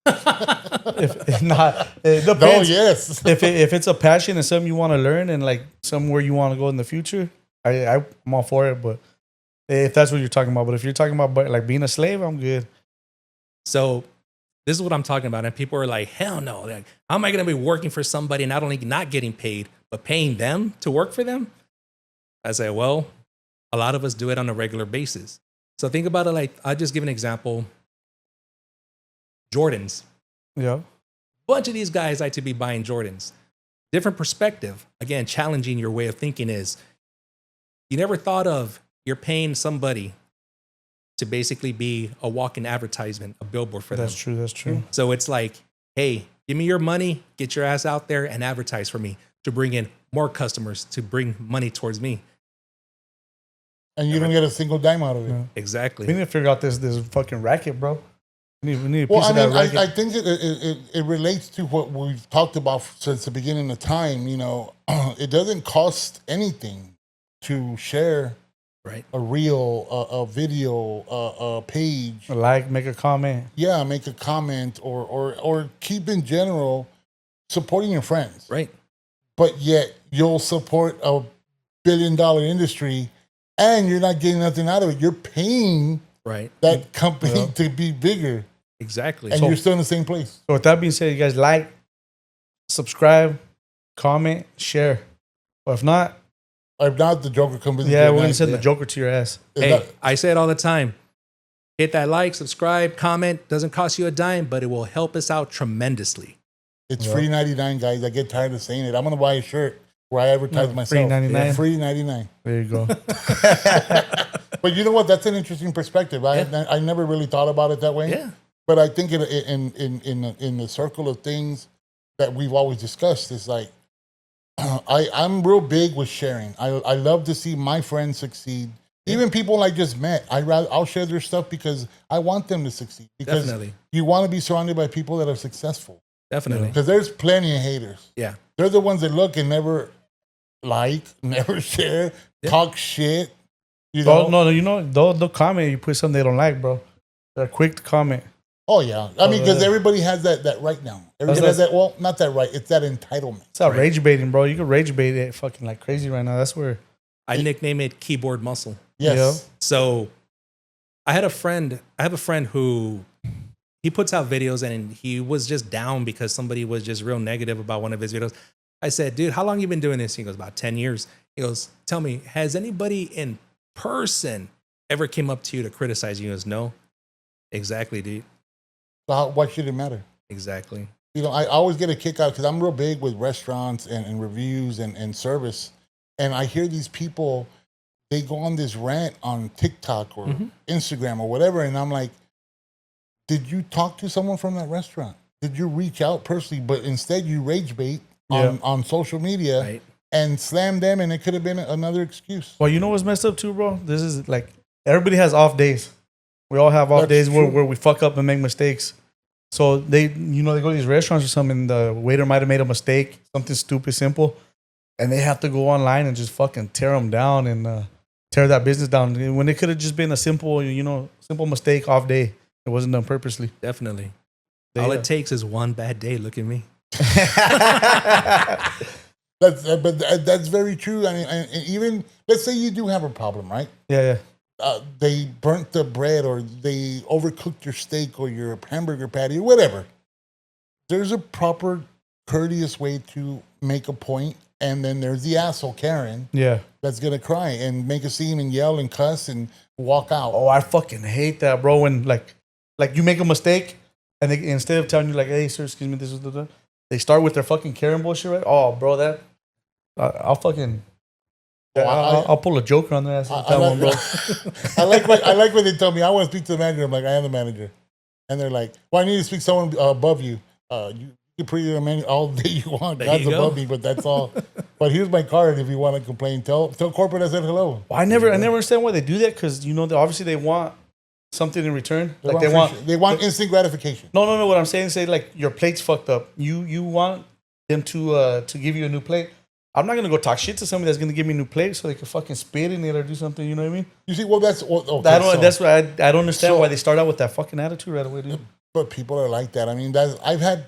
if not, it depends. No, yes. If it's a passion and something you want to learn and like somewhere you want to go in the future, I'm all for it. But if that's what you're talking about, but if you're talking about like being a slave, I'm good. So this is what I'm talking about. And people are like, hell no. Like, how am I going to be working for somebody not only not getting paid, but paying them to work for them? I say, well, a lot of us do it on a regular basis. So think about it like, I'll just give an example. Jordans. Yeah. Bunch of these guys like to be buying Jordans. Different perspective. Again, challenging your way of thinking is, you never thought of you're paying somebody to basically be a walking advertisement, a billboard for them. That's true. So it's like, hey, Give me your money, get your ass out there and advertise for me to bring in more customers, to bring money towards me. And you don't get a single dime out of it. Yeah. Exactly. We need to figure out this fucking racket, bro. We need a piece Well, I of mean, that racket. I think it relates to what we've talked about since the beginning of time. You know, it doesn't cost anything to share Right. a reel, a video, a page. Like, make a comment. Yeah, make a comment or keep in general supporting your friends. Right. But yet you'll support a $1 billion industry and you're not getting nothing out of it. You're paying Right. that company to be bigger. Exactly. And So, you're still in the same place. So with that being said, you guys like, subscribe, comment, share. Or if not, If not, the Joker comes in. yeah, we're gonna send the Joker to your ass. hey, I say it all the time. Hit that like, subscribe, comment. Doesn't cost you a dime, but it will help us out tremendously. It's free 99, guys. I get tired of saying it. I'm gonna buy a shirt where I advertise myself. Free 99. Yeah, free 99. There you go. But you know what? That's an interesting perspective. I never really thought about it that way. Yeah. But I think in the circle of things that we've always discussed, is like I'm real big with sharing. I love to see my friends succeed. Even people I just met, I'll share their stuff because I want them to succeed. Because Definitely. you want to be surrounded by people that are successful. Definitely. Because there's plenty of haters. Yeah. They're the ones that look and never like, never share, talk shit. You know? No, you know, they'll comment. You put something they don't like, bro. They're quick to comment. Oh yeah, I mean, because everybody has that right now. Everybody has that. Well, not that right. It's that entitlement. It's not rage baiting, bro. You can rage bait it fucking like crazy right now. That's where. I nickname it keyboard muscle. Yes. So I have a friend who he puts out videos and he was just down because somebody was just real negative about one of his videos. I said, dude, how long you been doing this? He goes, about 10 years. He goes, tell me, has anybody in person ever came up to you to criticize you? He goes, no. Exactly, dude. So why should it matter? Exactly. You know, I always get a kick out because I'm real big with restaurants and reviews and service. And I hear these people, they go on this rant on TikTok or Instagram or whatever. And I'm like, did you talk to someone from that restaurant? Did you reach out personally? But instead you rage bait on social media and slam them. And it could have been another excuse. Well, you know what's messed up too, bro? This is like, everybody has off days. We all have off days where we fuck up and make mistakes. So they go to these restaurants or something, and the waiter might have made a mistake, something stupid, simple, and they have to go online and just fucking tear them down and tear that business down. When it could have just been a simple mistake, off day. It wasn't done purposely. Definitely. All it takes is one bad day. Look at me. That's very true. I mean, and even let's say you do have a problem, right? Yeah. They burnt the bread or they overcooked your steak or your hamburger patty or whatever. There's a proper, courteous way to make a point, and then there's the asshole Karen. Yeah. That's gonna cry and make a scene and yell and cuss and walk out. Oh, I fucking hate that, bro. When like you make a mistake and they, instead of telling you like, "Hey, sir, excuse me, this is the," they start with their fucking Karen bullshit, right? Oh, bro, that I'll fucking. I'll pull a Joker on their ass. I like when they tell me I want to speak to the manager. I'm like, I am the manager, and they're like, "Well, I need to speak to someone above you. You can put your manager all day you want. God's above me, but that's all. But here's my card if you want to complain. Tell corporate I said hello." Well, I never understand why they do that, because obviously they want something in return. They want instant gratification. No. What I'm saying is, say like your plate's fucked up. You want them to give you a new plate. I'm not gonna go talk shit to somebody that's gonna give me a new plate so they can fucking spit in it or do something. You know what I mean? You see, well, that's okay, that's why I don't understand why they start out with that fucking attitude right away, dude. But people are like that. I mean, I've had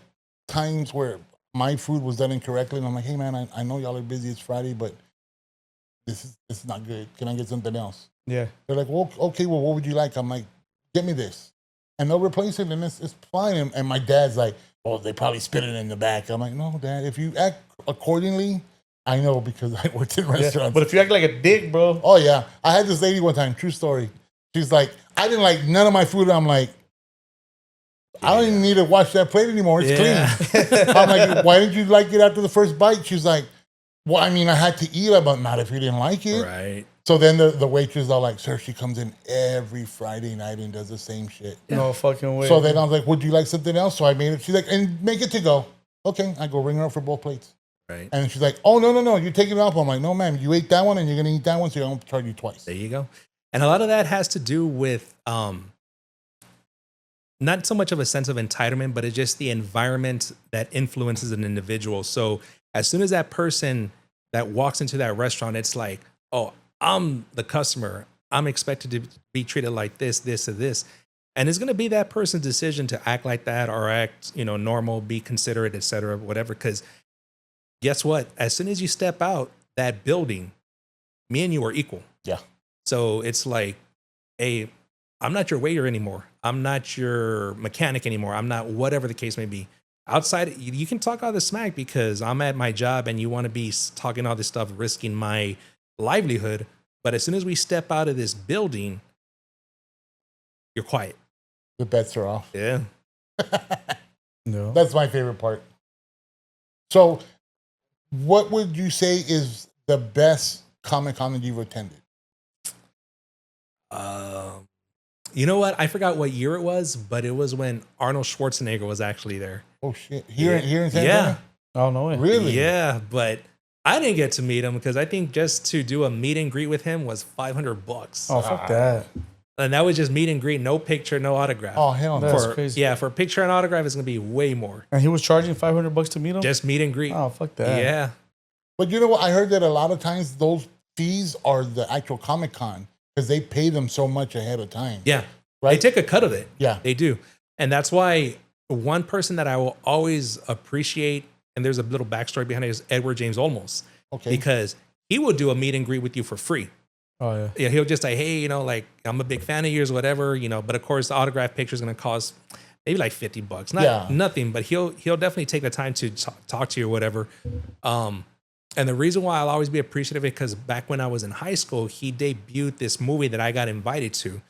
times where my food was done incorrectly, and I'm like, "Hey, man, I know y'all are busy. It's Friday, but this is not good. Can I get something else?" Yeah. They're like, "Well, okay. Well, what would you like?" I'm like, "Get me this," and they'll replace it, and it's fine. And my dad's like, "Oh, they probably spit it in the back." I'm like, "No, Dad. If you act accordingly." I know because I worked in restaurants. Yeah, but if you act like a dick, bro. Oh, yeah. I had this lady one time, true story. She's like, I didn't like none of my food. I'm like, I don't even need to wash that plate anymore. It's clean. I'm like, why didn't you like it after the first bite? She's like, Well, I mean, I had to eat it, but not if you didn't like it. Right. So then the waitress are like, sir, she comes in every Friday night and does the same shit. No fucking way. So then I was like, would you like something else? So I made it. She's like, and make it to go. Okay. I go ring her up for both plates. Right. And she's like, oh, no. You're taking it off. I'm like, no, ma'am. You ate that one and you're going to eat that one. So I'm going to charge you twice. There you go. And a lot of that has to do with not so much of a sense of entitlement, but it's just the environment that influences an individual. So as soon as that person that walks into that restaurant, it's like, oh, I'm the customer. I'm expected to be treated like this, this, or this. And it's going to be that person's decision to act like that or act, normal, be considerate, et cetera, whatever. Because guess what? As soon as you step out that building, me and you are equal. Yeah. So it's like, hey, I'm not your waiter anymore. I'm not your mechanic anymore. I'm not whatever the case may be. Outside, you can talk all the smack because I'm at my job and you want to be talking all this stuff, risking my livelihood. But as soon as we step out of this building, you're quiet. The bets are off. Yeah. No. That's my favorite part. So what would you say is the best Comic-Con that you've attended? You know what? I forgot what year it was, but it was when Arnold Schwarzenegger was actually there. Oh, shit. Here in San Yeah. Antonio? Oh, no way. Really? Yeah, but I didn't get to meet him because I think just to do a meet and greet with him was $500. Oh, fuck that. And that was just meet and greet, no picture, no autograph. Oh, hell no. That's crazy. Yeah, for a picture and autograph, it's going to be way more. And he was charging $500 to meet him? Just meet and greet. Oh, fuck that. Yeah. But you know what? I heard that a lot of times those fees are the actual Comic-Con because they pay them so much ahead of time. Yeah. Right? They take a cut of it. Yeah. They do. And that's why one person that I will always appreciate, and there's a little backstory behind it, is Edward James Olmos. Okay. Because he will do a meet and greet with you for free. Oh, yeah. Yeah, he'll just say, hey, like, I'm a big fan of yours, whatever, but of course the autograph picture is going to cost maybe like $50. Nothing, but he'll definitely take the time to talk to you or whatever. And the reason why I'll always be appreciative is because back when I was in high school, he debuted this movie that I got invited to.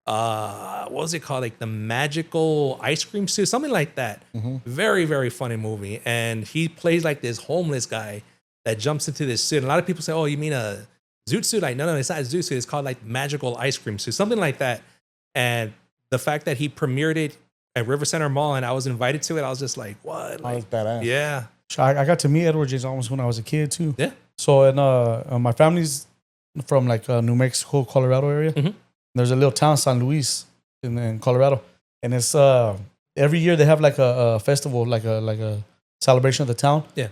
What was it called? Like The Magical Ice Cream Suit, something like that. Mm-hmm. Very, very funny movie. And he plays like this homeless guy that jumps into this suit. And a lot of people say, oh, you mean a zoot suit? Like, no, it's not a zoot suit. It's called like Magical Ice Cream Suit, something like that. And the fact that he premiered it at River Center Mall and I was invited to it, I was just like, what? Like, that's badass. Yeah. I got to meet Edward James almost when I was a kid, too. Yeah. So, my family's from like New Mexico, Colorado area. Mhm. There's a little town, San Luis, in Colorado. And it's every year they have like a festival, like a celebration of the town. Yeah.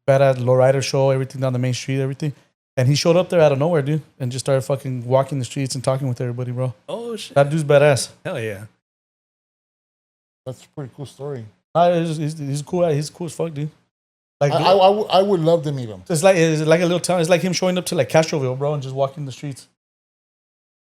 Badass lowrider show, everything down the main street, everything. And he showed up there out of nowhere, dude, and just started fucking walking the streets and talking with everybody, bro. Oh, shit. That dude's badass. Hell yeah. That's a pretty cool story. He's cool. He's cool as fuck, dude. Like I would love to meet him. it's like a little town. It's like him showing up to like Castroville, bro, and just walking the streets.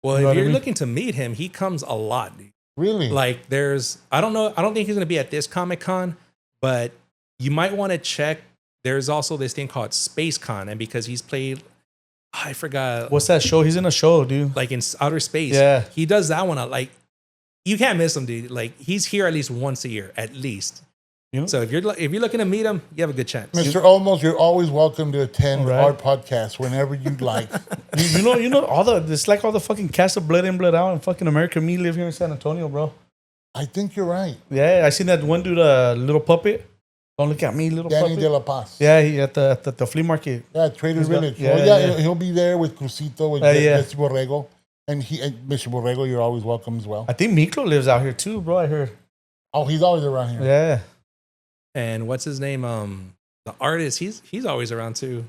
Well, You know if what I you're mean? looking to meet him, he comes a lot, dude. Really? Like I don't think he's going to be at this Comic-Con, but you might want to check. There's also this thing called Space Con. And because he's played, I forgot, What's that show? He's in a show, dude. like in outer space. Yeah. He does that one. Like, you can't miss him, dude. Like, he's here at least once a year, at least. You know? So if you're looking to meet him, you have a good chance. Mr. Olmos, you're always welcome to attend Right. our podcast whenever you'd like. you know it's like all the fucking cast of Blood In, Blood Out and fucking American Me live here in San Antonio, bro. I think you're right. Yeah, I seen that one dude, little puppet. Don't look at me, little Danny puppet. De La Paz. Yeah, he at the flea market. Yeah, Trader's He's got- Village. yeah, Well, yeah. he'll be there with Crucito, with Yeah. Mr. Borrego. And Mr. Borrego, you're always welcome as well. I think Miklo lives out here too, bro. I heard. Oh, he's always around here. Yeah. And what's his name? The artist, he's always around too.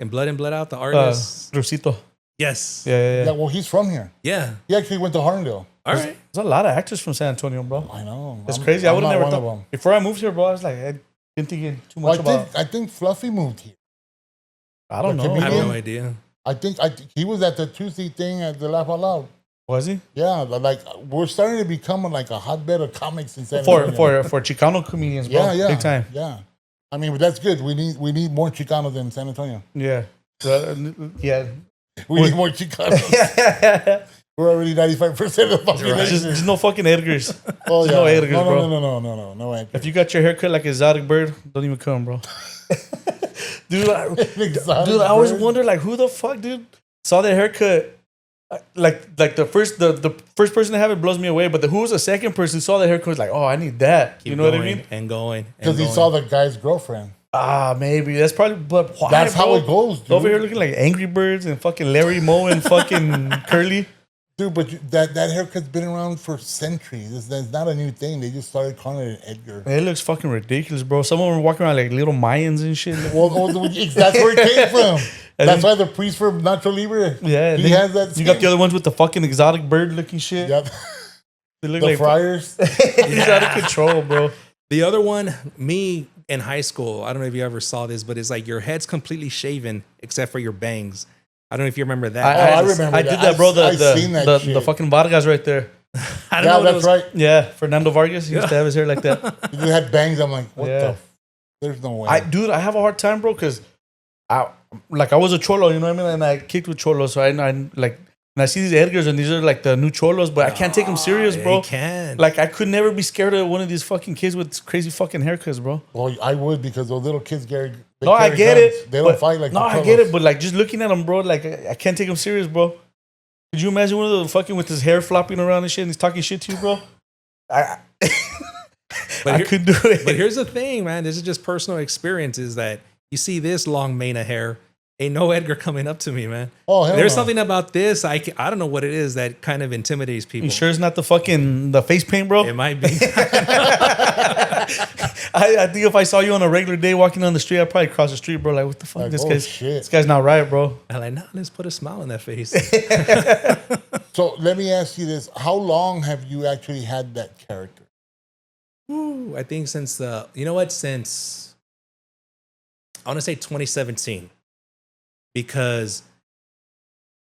In Blood In, Blood Out, the artist. Crucito. Yes. Yeah. Yeah, well, he's from here. Yeah. He actually went to Harndale. All right. There's a lot of actors from San Antonio, bro. I know. It's crazy. I would have not never one of thought. them. Before I moved here, bro, I was like, I didn't think too Well, much about. I think Fluffy moved here. I don't the know. I have comedian? no idea. I think he was at the Tuesday thing at the Laugh Out Loud. Was he Yeah, like we're starting to become like a hotbed of comics in San Antonio. for Chicano comedians, bro? yeah, Big time. Yeah, I mean, but that's good. We need more Chicanos in San Antonio. Yeah. Yeah. We need more Chicanos. We're already 95% of the population. There's no fucking Edgars. Oh, there's no Edgars, bro. No Edgars. If you got your hair cut like a exotic bird, don't even come, bro. dude. Exotic Dude, I always bird. wonder like who the fuck, dude, saw that haircut. Like the first person to have it blows me away, but who was the second person who saw that haircut was like, oh, I need that. Keep you know what I going mean? And going. Because he saw the guy's girlfriend. Maybe that's probably. But why, That's how bro? it goes, dude. Over here looking like Angry Birds and fucking Larry Moe and fucking Curly. Dude, but that haircut's been around for centuries. It's not a new thing. They just started calling it Edgar. It looks fucking ridiculous, bro. Some of them were walking around like little Mayans and shit. Well, that's where it came from. And That's then- why the priest for Nacho Libre. Yeah, he then has that. You got skin. the other ones with the fucking exotic bird looking shit. Yep. They look The like friars. he's out of control, bro. The other one, me in high school, I don't know if you ever saw this, but it's like your head's completely shaven except for your bangs. I don't know if you remember that. I remember I that. did that, bro. I seen that The shit. fucking Vargas right there. I don't Yeah, know what it that's was. right. Yeah, Fernando Vargas. He used to have his hair like that. You had bangs. I'm like, what Yeah. the? There's no way. I have a hard time, bro, because I was a cholo, you know what I mean, and I kicked with cholos, so I like, and I see these Edgars and these are like the new cholos, but I can't take them serious, bro. You can. Like I could never be scared of one of these fucking kids with crazy fucking haircuts, bro. Well, I would because those little kids carry. No, I get it. They don't but- fight like. No, the I get cholos. it, but like just looking at him, bro, like I can't take him serious, bro. Could you imagine one of the fucking with his hair flopping around and shit, and he's talking shit to you, bro? I couldn't do it. But here's the thing, man. This is just personal experience. Is that you see this long mane of hair? Ain't no Edgar coming up to me, man. Oh, hell There's no. something about this. I don't know what it is that kind of intimidates people. You sure it's not the face paint, bro? It might be. I think if I saw you on a regular day walking on the street, I'd probably cross the street, bro. Like, what the fuck? Like, This oh, guy's shit. this guy's not right, bro. I'm like, no, let's put a smile on that face. So let me ask you this: how long have you actually had that character? Ooh, I think since since I want to say 2017, because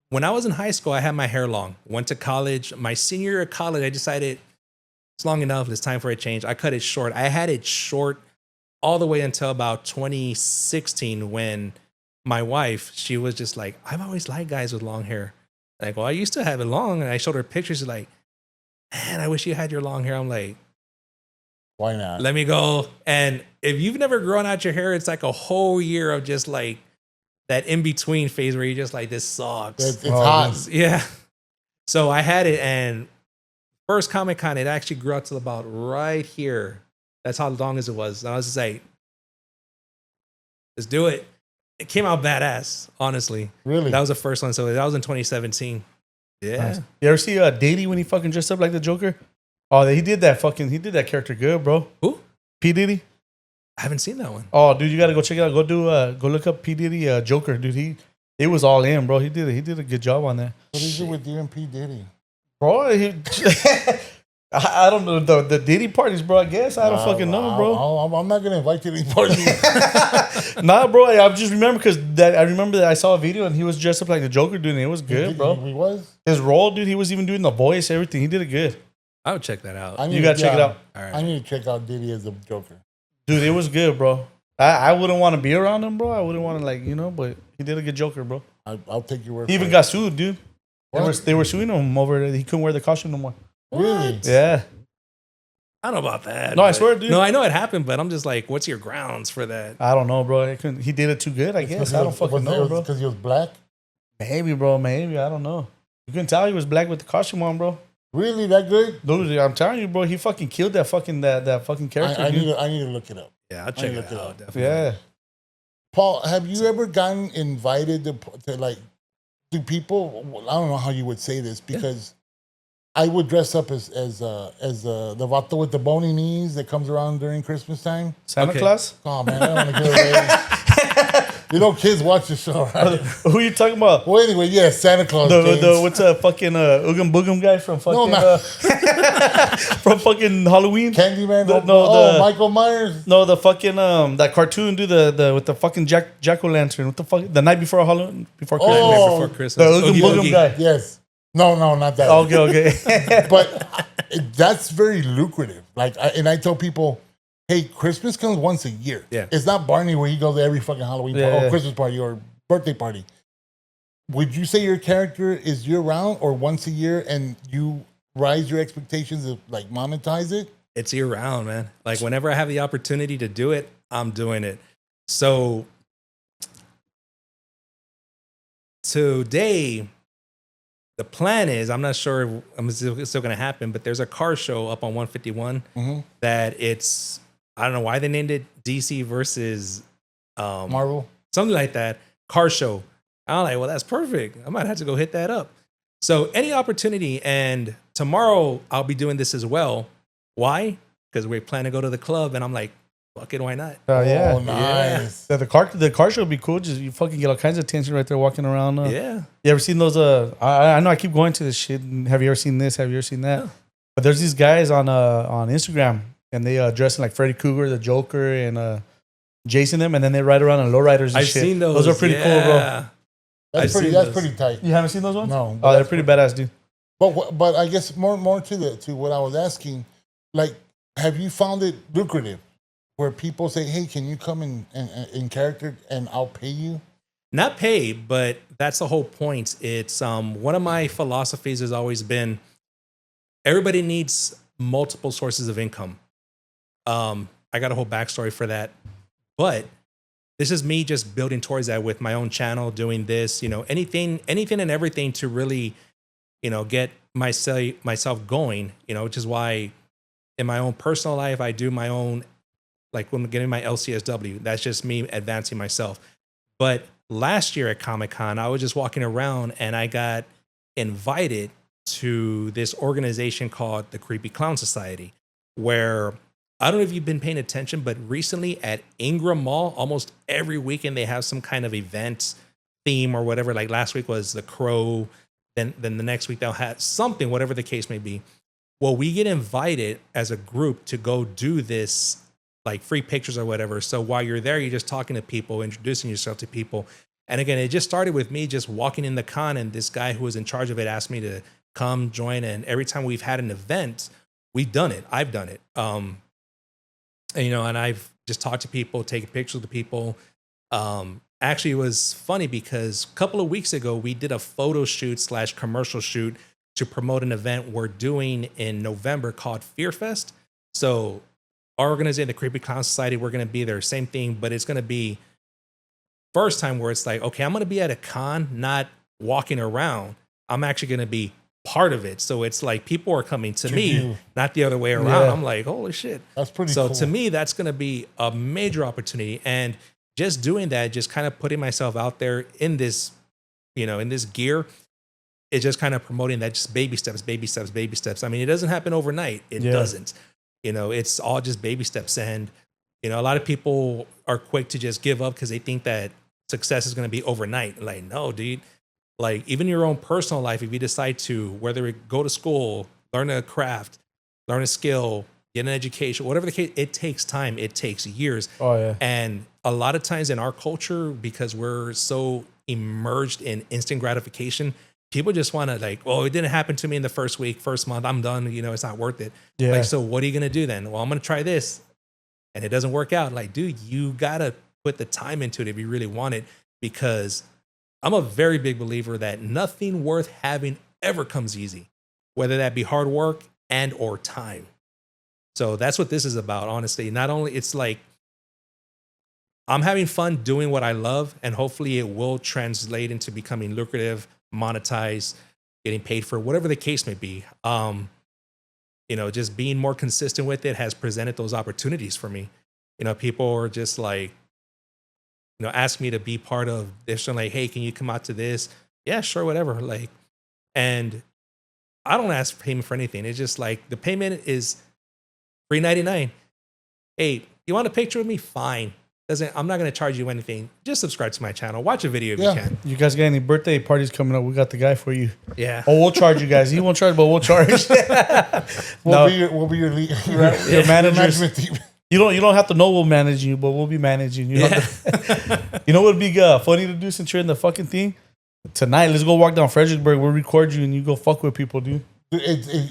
when I was in high school, I had my hair long. Went to college. My senior year of college, I decided it's long enough. It's time for a change. I cut it short. I had it short all the way until about 2016 when my wife, she was just like, I've always liked guys with long hair. Like, well, I used to have it long, and I showed her pictures. She's like, man, I wish you had your long hair. I'm like, Why not? let me go. And if you've never grown out your hair, it's like a whole year of just like that in between phase where you're just like, this sucks. It's hot. Yeah. So I had it, and first Comic Con, it actually grew out to about right here. That's how long as it was. And I was just like, let's do it. It came out badass, honestly. Really? That was the first one. So that was in 2017. Yeah. Nice. You ever see Diddy when he fucking dressed up like the Joker? Oh, he did that character good, bro. Who? P Diddy. I haven't seen that one. Oh, dude, you gotta go check it out. Go look up P Diddy Joker, dude. He was all in, bro. He did a good job on that, What is it with you and P Diddy? bro. I don't know the Diddy parties, bro. I guess I don't fucking know, bro. I'm not gonna invite you to any parties. Nah, bro. I just remember I remember that I saw a video and he was dressed up like the Joker, dude. And it was good, bro. He was. His role, dude. He was even doing the voice, everything. He did it good, I would check that out. You gotta check it out. All right. I need to check out Diddy as a Joker. dude. It was good, bro. I wouldn't want to be around him, bro. I wouldn't want to but he did a good Joker, bro. I'll take your word. He for even it. got sued, dude. What? They were suing him over it. He couldn't wear the costume no more. Really? Yeah. I don't know about that. No, I but- swear, dude. No, I know it happened, but I'm just like, what's your grounds for that? I don't know, bro. He did it too good, I guess. I don't fucking know, bro. Because he was black. Maybe, bro. Maybe. I don't know. You couldn't tell he was black with the costume on, bro. Really, that good? Dude, I'm telling you, bro. He fucking killed that fucking character. I dude. need to look it up. Yeah, I'll check need to it look it out. up. Definitely. Yeah. Paul, have you ever gotten invited to like do people? I don't know how you would say this because I would dress up as the vato with the bony knees that comes around during Christmas time. Santa Okay. Claus? Oh man, I don't want to give it away. You know, kids watch the show, right? Who you talking about? Well, anyway, yeah, Santa Claus. The James. what's a fucking Oogum Boogum guy from fucking No, from fucking Halloween? Candyman. The Michael Myers. No, the fucking that cartoon, dude, the with the fucking jack o' lantern. What the fuck? The night before Halloween, before Christmas. Oh, Before Christmas. The Oogum Oogie Boogum Boogie. guy. Yes. No, not that. Okay. But that's very lucrative. Like, I tell people, hey, Christmas comes once a year. Yeah. It's not Barney where you go to every fucking Halloween Yeah, party, or yeah. Christmas party or birthday party. Would you say your character is year round or once a year and you rise your expectations of like monetize it? It's year round, man. Like whenever I have the opportunity to do it, I'm doing it. So today, the plan is, I'm not sure if it's still going to happen, but there's a car show up on 151 that it's, I don't know why they named it DC versus Marvel. something like that, car show. I'm like, well, that's perfect. I might have to go hit that up. So any opportunity, and tomorrow I'll be doing this as well. Why? Because we plan to go to the club, and I'm like, fuck it, why not? Yeah. Oh, nice. Yeah, the car show would be cool. Just you fucking get all kinds of attention right there walking around. Yeah. You ever seen those? I know I keep going to this shit. And have you ever seen this? Have you ever seen that? Yeah. But there's these guys on Instagram, and they dress in like Freddy Krueger, the Joker, and Jason them, and then they ride around on lowriders and I've shit. seen those. Those are pretty cool, bro. That's pretty tight. You haven't seen those ones? No. Oh, they're pretty badass, dude. But I guess more to what I was asking, like, have you found it lucrative where people say, hey, can you come in character and I'll pay you? Not pay, but that's the whole point. It's one of my philosophies has always been everybody needs multiple sources of income. I got a whole backstory for that, but this is me just building towards that with my own channel, doing this, anything and everything to really, get myself going, which is why in my own personal life, I do my own, like when I'm getting my LCSW, that's just me advancing myself. But last year at Comic-Con, I was just walking around and I got invited to this organization called the Creepy Clown Society, where I don't know if you've been paying attention, but recently at Ingram Mall, almost every weekend they have some kind of event theme or whatever. Like last week was the Crow, then the next week they'll have something, whatever the case may be. Well, we get invited as a group to go do this, like free pictures or whatever. So while you're there, you're just talking to people, introducing yourself to people. And again, it just started with me just walking in the con, and this guy who was in charge of it asked me to come join. And every time we've had an event, we've done it. I've done it. And I've just talked to people, taken pictures with the people. Actually, it was funny because a couple of weeks ago, we did a photo shoot / commercial shoot to promote an event we're doing in November called Fear Fest. So our organization, the Creepy Clown Society, we're going to be there, same thing, but it's going to be first time where it's like, okay, I'm going to be at a con, not walking around. I'm actually going to be part of it. So it's like people are coming to me, not the other way around. Yeah. I'm like, holy shit. That's pretty cool. cool. To me, that's going to be a major opportunity. And just doing that, just kind of putting myself out there in this, in this gear, it's just kind of promoting that, just baby steps, baby steps, baby steps. I mean, it doesn't happen overnight. It doesn't. It's all just baby steps. And, a lot of people are quick to just give up because they think that success is going to be overnight. Like, no, dude. Like, even your own personal life, if you decide to, whether it go to school, learn a craft, learn a skill, get an education, whatever the case, it takes time. It takes years. Oh, yeah. And a lot of times in our culture, because we're so immersed in instant gratification, people just want to like, oh, it didn't happen to me in the first week, first month, I'm done. It's not worth it. Yeah. Like, so what are you going to do then? Well, I'm going to try this. And it doesn't work out. Like, dude, you got to put the time into it if you really want it, because I'm a very big believer that nothing worth having ever comes easy, whether that be hard work and or time. So that's what this is about, honestly. Not only, it's like, I'm having fun doing what I love, and hopefully it will translate into becoming lucrative, monetized, getting paid for, whatever the case may be. Just being more consistent with it has presented those opportunities for me. People are just like, ask me to be part of this, and like, hey, can you come out to this? Yeah, sure, whatever. Like, and I don't ask for payment for anything. It's just like the payment is $3.99. Hey, you want a picture with me? Fine. I'm not going to charge you anything. Just subscribe to my channel. Watch a video if you can. You guys got any birthday parties coming up? We got the guy for you. Yeah. Oh, we'll charge you guys. He won't charge, but we'll charge. We'll be your management team. You don't have to know we'll manage you, but we'll be managing you. Yeah. You know what would be funny to do since you're in the fucking thing? Tonight, let's go walk down Fredericksburg. We'll record you and you go fuck with people, dude.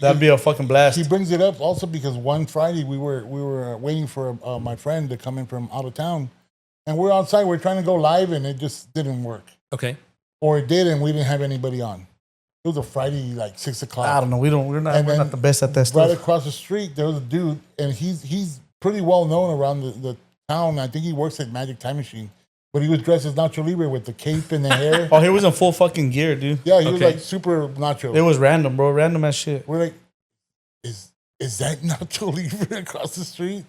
That'd be a fucking blast. He brings it up also because one Friday we were waiting for my friend to come in from out of town, and we're outside. We're trying to go live, and it just didn't work. Okay. Or it did, and we didn't have anybody on. It was a Friday, like 6 o'clock. I don't know. We're not the best at that stuff. Right across the street, there was a dude, and he's pretty well known around the town. I think he works at Magic Time Machine. but he was dressed as Nacho Libre with the cape and the hair. Oh, he was in full fucking gear, dude. Yeah, he was Okay. like super Nacho. It was random, bro. Random as shit. We're like, is that Nacho Libre across the street?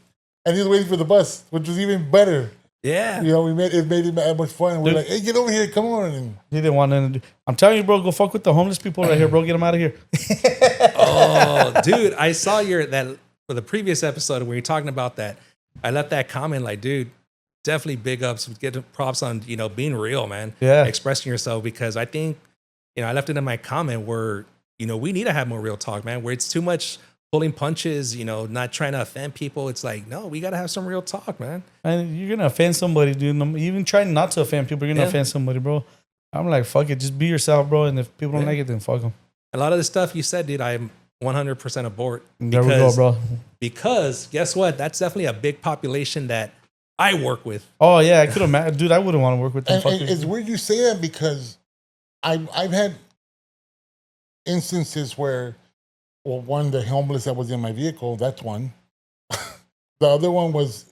And he was waiting for the bus, which was even better. Yeah. You know, it made it that much fun. We're Dude. like, hey, get over here, come on. And He didn't want nothing to do. I'm telling you, bro, go fuck with the homeless people right here, bro. Get them out of here. Oh, dude, I saw that for the previous episode where you're talking about that. I left that comment like, dude, definitely big ups, get props on, being real, man. Yeah. Expressing yourself, because I think, I left it in my comment where, we need to have more real talk, man, where it's too much pulling punches, not trying to offend people. It's like, no, we got to have some real talk, man. And you're going to offend somebody, dude. Even trying not to offend people, you're going to offend somebody, bro. I'm like, fuck it. Just be yourself, bro. And if people don't like it, then fuck them. A lot of the stuff you said, dude, I'm 100% aboard. There we go, bro. Because guess what? That's definitely a big population that I work with. Oh, yeah. I could imagine. Dude, I wouldn't want to work with them. and it's weird you say that because I've had instances where, well, one, the homeless that was in my vehicle, that's one. The other one was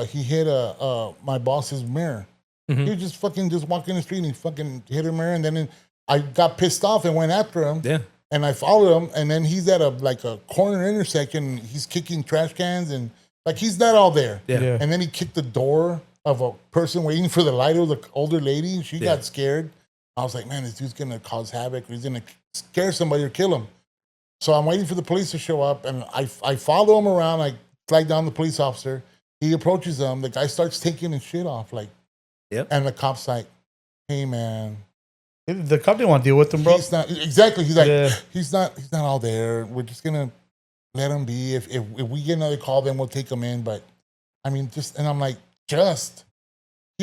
he hit my boss's mirror. Mhm. He was just walking the street and he fucking hit her mirror, and then I got pissed off and went after him. Yeah. And I followed him, and then he's at a corner intersection. He's kicking trash cans and like he's not all there. Yeah. And then he kicked the door of a person waiting for the light. It was an older lady. She got scared. I was like, man, this dude's gonna cause havoc. He's gonna scare somebody or kill him. So I'm waiting for the police to show up, and I follow him around. I flag down the police officer. He approaches him. The guy starts taking his shit off, and the cop's like, hey, man. The cop didn't want to deal with them, bro. He's not, exactly. He's like, Yeah. he's not all there. We're just going to let him be. If we get another call, then we'll take him in. But, I mean, and I'm like, he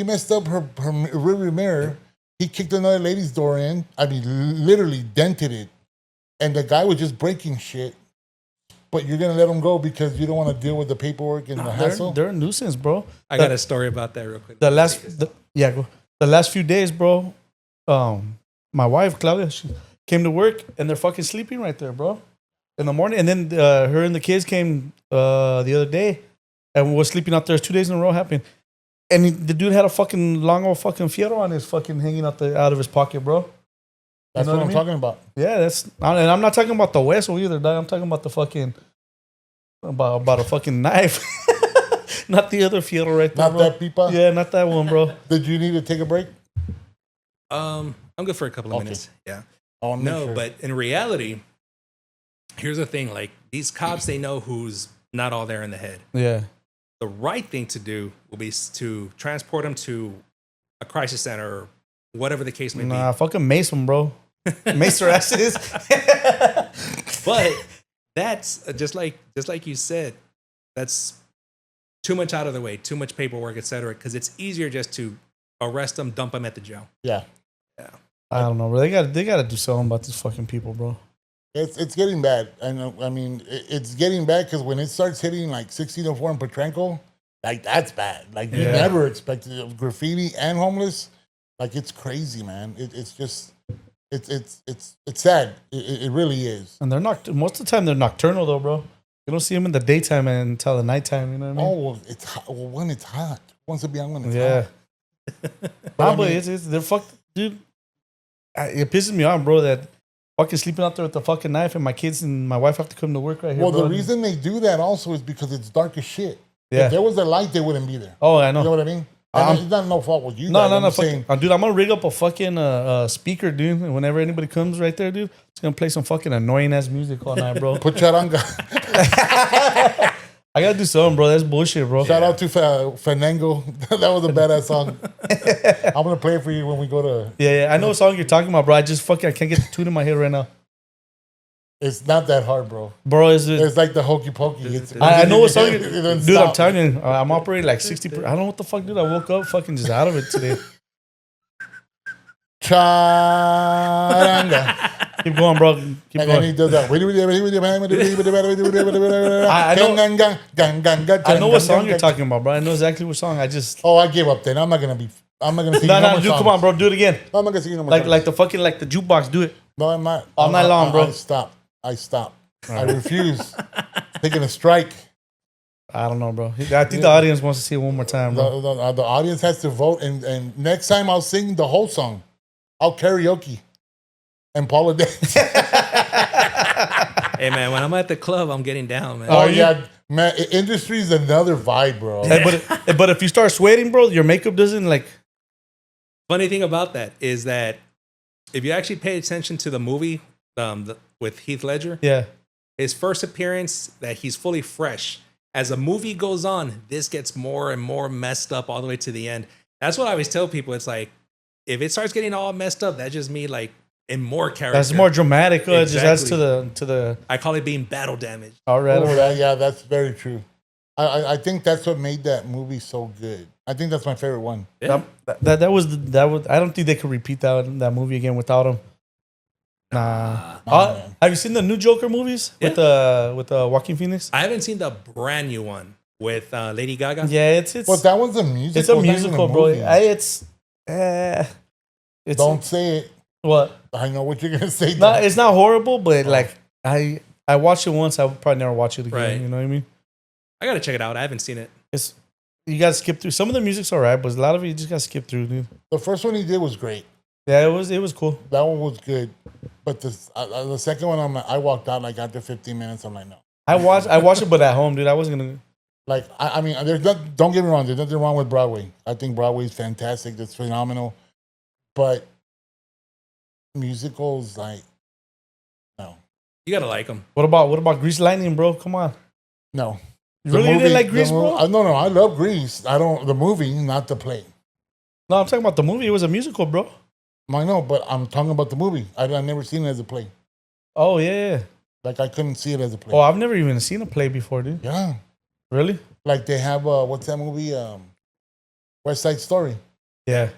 messed up her rearview mirror. He kicked another lady's door in. I mean, literally dented it. And the guy was just breaking shit, but you're gonna let him go because you don't want to deal with the paperwork and the hassle. They're a nuisance, bro. I got a story about that real quick. The last few days, bro. My wife Claudia, she came to work and they're fucking sleeping right there, bro, in the morning. And then her and the kids came the other day and we were sleeping out there. 2 days in a row happened. And the dude had a fucking long old fucking fierro on his fucking hanging out of his pocket, bro. That's know what what I I'm mean? talking about. Yeah, and I'm not talking about the Wessel either, dog. I'm talking about the fucking about a fucking knife, not the other fierro right there, Not bro. that pipa. Yeah, not that one, bro. Did you need to take a break? I'm good for a couple of Okay. minutes. Yeah. I wanna make No, sure. but in reality, here's the thing. Like, these cops, they know who's not all there in the head. Yeah, The right thing to do will be to transport them to a crisis center or whatever the case may nah, fucking mace them, bro. Mace their asses. But that's just like you said, that's too much out of the way, too much paperwork, etc. Because it's easier just to arrest them, dump them at the jail. Yeah. I don't know, bro. They got to do something about these fucking people, bro. It's getting bad. I mean, it's getting bad because when it starts hitting like 1604 and Petrenko, like that's bad. Like you never expected it. Graffiti and homeless. Like it's crazy, man. It's just it's sad. It really is. And they're most of the time they're nocturnal though, bro. You don't see them in the daytime and until the nighttime. You know what I mean? Oh, well, it's hot. Well, when it's hot. Once it be on when it's Yeah. hot. Nah, but they're fucked, dude. It pisses me off, bro, that fucking sleeping out there with the fucking knife and my kids and my wife have to come to work right here. Well, bro. the reason they do that also is because it's dark as shit. Yeah. If there was a light, they wouldn't be there. Oh, I know. You know what I mean? And it's not no fault with you. No, guys. no, I'm no. saying, Dude, I'm going to rig up a fucking speaker, dude. And whenever anybody comes right there, dude, it's going to play some fucking annoying ass music all night, bro. put charanga. I got to do something, bro. That's bullshit, bro. Shout out to Fandango. That was a badass song. I'm gonna play it for you when we go to. Yeah, I know what song you're talking about, bro. I can't get the tune in my head right now. It's not that hard, bro. Bro, is it? It's like the hokey pokey. I know what song it doesn't dude, I'm stop. telling you, I'm operating like 60%. I don't know what the fuck, dude. I woke up fucking just out of it today. Charanga. Keep going, bro. Keep And then he going. does that. I know what song you're talking about, bro. I know exactly what song. Oh, I gave up then. I'm not gonna sing No, no no, more dude, songs. come on, bro. Do it again. No, I'm not gonna sing no more songs. Like the jukebox. Do it. No, I'm not. All night long, bro. I stop. I refuse. Taking a strike. I don't know, bro. I think the audience wants to see it one more time, bro. The audience has to vote, and next time I'll sing the whole song. I'll karaoke and Paula dance. Hey man, when I'm at the club, I'm getting down, man. Oh yeah, man. Industry is another vibe, bro. Hey, but if you start sweating, bro, your makeup doesn't like. Funny thing about that is that if you actually pay attention to the movie with Heath Ledger, Yeah. his first appearance, that he's fully fresh. As the movie goes on, this gets more and more messed up all the way to the end. That's what I always tell people. It's like, if it starts getting all messed up, that's just me like in more character. That's more dramatic. It just adds Exactly. to the. I call it being battle damage. All right. Yeah, that's very true. I think that's what made that movie so good. I think that's my favorite one. Yeah. That was. I don't think they could repeat that movie again without him. Nah. man. Have you seen the new Joker movies with Joaquin Phoenix? I haven't seen the brand new one with Lady Gaga. Yeah, it's But that one's a musical. it's a not even musical, bro. movie. It's Don't say it. what? I know what you're gonna say. No, it's not horrible, but like I watched it once. I would probably never watch it again. Right. You know what I mean? I gotta check it out. I haven't seen it. It's you gotta skip through. Some of the music's alright, but a lot of it you just gotta skip through, dude. The first one he did was great. Yeah, it was cool. That one was good. But the second one, I walked out like after 15 minutes. I'm like, no. I watched it, but at home, dude. I wasn't gonna. Like, I mean, don't get me wrong. There's nothing wrong with Broadway. I think Broadway is fantastic. That's phenomenal. But musicals, like, no. You gotta like them. What about Grease Lightning, bro? Come on. No. You really didn't like Grease, bro? No, I love Grease. The movie, not the play. No, I'm talking about the movie. It was a musical, bro. I know, but I'm talking about the movie. I've never seen it as a play. Oh yeah. Like, I couldn't see it as a play. Oh, I've never even seen a play before, dude. Yeah. Really? Like, they have, what's that movie? West Side Story. Yeah.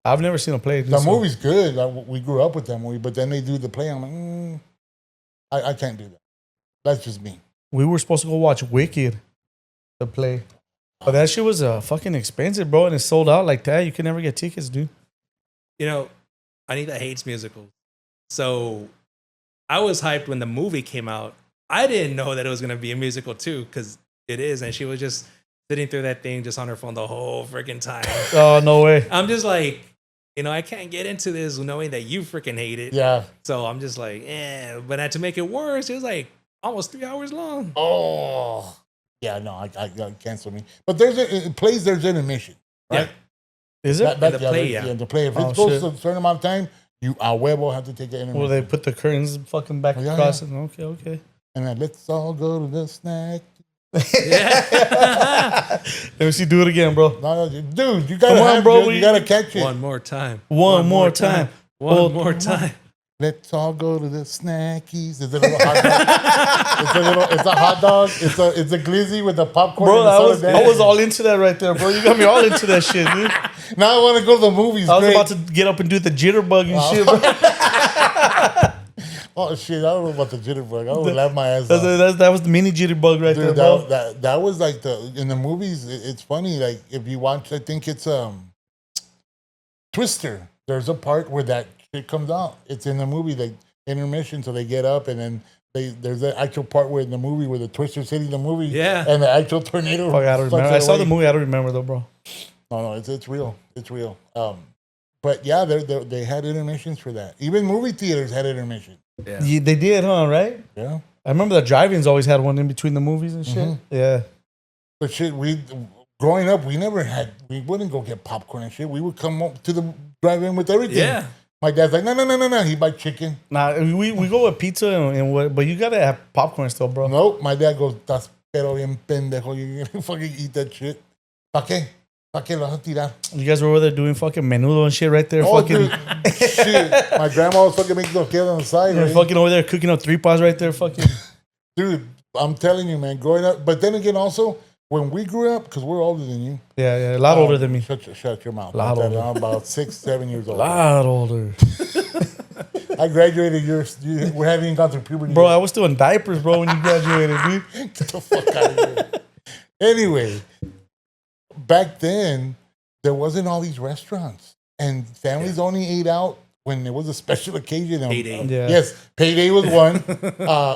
I've never seen a play. Dude, The movie's good. We grew up with that movie, but then they do the play. I'm like, I can't do that. That's just me. We were supposed to go watch Wicked, the play. But that shit was fucking expensive, bro, and it sold out like that. You could never get tickets, dude. You know, Anita hates musicals. So I was hyped when the movie came out. I didn't know that it was going to be a musical too, because it is. And she was just sitting through that thing just on her phone the whole freaking time. Oh, no way. I'm just like, I can't get into this knowing that you freaking hate it. Yeah. So I'm just like, But to make it worse, it was like almost 3 hours long. Oh. Yeah, no, I cancel me. But there's intermission, right? Is it? The play, yeah. The play. If Oh, it goes shit. to a certain amount of time, you huevo have to take an intermission. Well, they put the curtains fucking back Yeah, across yeah. it. Okay. And then let's all go to the snack. Yeah. Let me see. Do it again, bro. No, dude, you gotta Come on, have, bro, you gotta catch it. One more time. One more time. One more time. Let's all go to the snackies. It's a little hot dog. it's a hot dog. It's a glizzy with the popcorn. Bro, and the soda I was all into that right there, bro. You got me all into that shit, dude. Now I want to go to the movies. I was Great. about to get up and do the jitterbug and shit, bro. Oh shit! I don't know about the jitterbug. I would laugh my ass off. That was the mini jitterbug right there, Dude, bro. that was like in the movies. It's funny. Like if you watch, I think it's Twister. There's a part where that shit comes out. It's in the movie, like intermission. So they get up and then there's an actual part where in the movie where the Twister's hitting the movie. Yeah. And the actual tornado. Fuck, I don't sucks remember. it I saw away. the movie. I don't remember though, bro. No, it's real. It's real. But yeah, they had intermissions for that. Even movie theaters had intermission. Yeah. Yeah, they did, huh? Right? Yeah. I remember the drive-ins always had one in between the movies and shit. Mhm. Yeah. But shit, growing up, we wouldn't go get popcorn and shit. We would come up to the drive-in with everything. Yeah. My dad's like, no. He'd buy chicken. Nah, we go with pizza and what, but you gotta have popcorn still, bro. Nope. My dad goes, "Estás pero bien pendejo. You're gonna fucking eat that shit. ¿Pa qué? ¿Pa qué lo vas a tirar?" You guys were over there doing fucking menudo and shit right there. Oh, fucking, dude, shit. My grandma was fucking making those kids on the side. you're Right? fucking over there cooking up 3 pots right there. Fucking. Dude, I'm telling you, man, growing up. But then again, also, when we grew up, because we're older than you. Yeah, a lot older than me. Shut your mouth. Lot older. I'm about 6, 7 years old. A lot older. I graduated. We haven't even gone through puberty. Bro, yet. I was still in diapers, bro, when you graduated, dude. Get the fuck out of here. Anyway, back then, there wasn't all these restaurants. And families only ate out when there was a special occasion. Payday. Yeah. Yes, payday was one.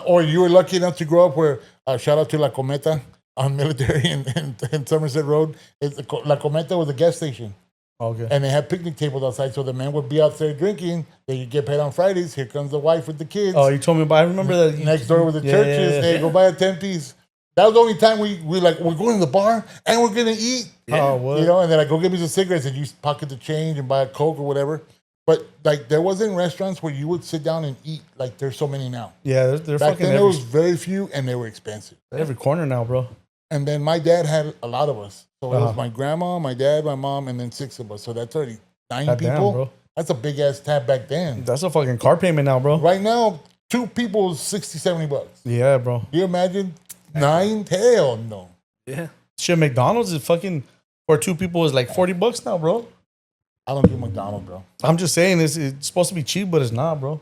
Or you were lucky enough to grow up where, shout out to La Cometa, on Military and Somerset Road. La Cometa was a gas station. Okay. And they had picnic tables outside, so the men would be out there drinking. They would get paid on Fridays. Here comes the wife with the kids. Oh, you told me about. I remember that. Next door with the churches. Yeah. Hey, go buy a 10-piece. That was the only time we like, we're going to the bar and we're gonna eat. Oh, what? You know, and then I go get me some cigarettes and you pocket the change and buy a Coke or whatever. But like, there wasn't restaurants where you would sit down and eat like there's so many now. Yeah, they're Back fucking then there was very few and they were expensive. every corner now, bro. And then my dad had a lot of us. So it was my grandma, my dad, my mom, and then 6 of us. So that's already 9 Goddamn, people. bro. That's a big ass tab back then. That's a fucking car payment now, bro. Right now, 2 people is $60, $70. Yeah, bro. You imagine 9? Hell no. Yeah. Shit, McDonald's is fucking for 2 people is like $40 now, bro. I don't do McDonald's, bro. I'm just saying it's supposed to be cheap, but it's not, bro.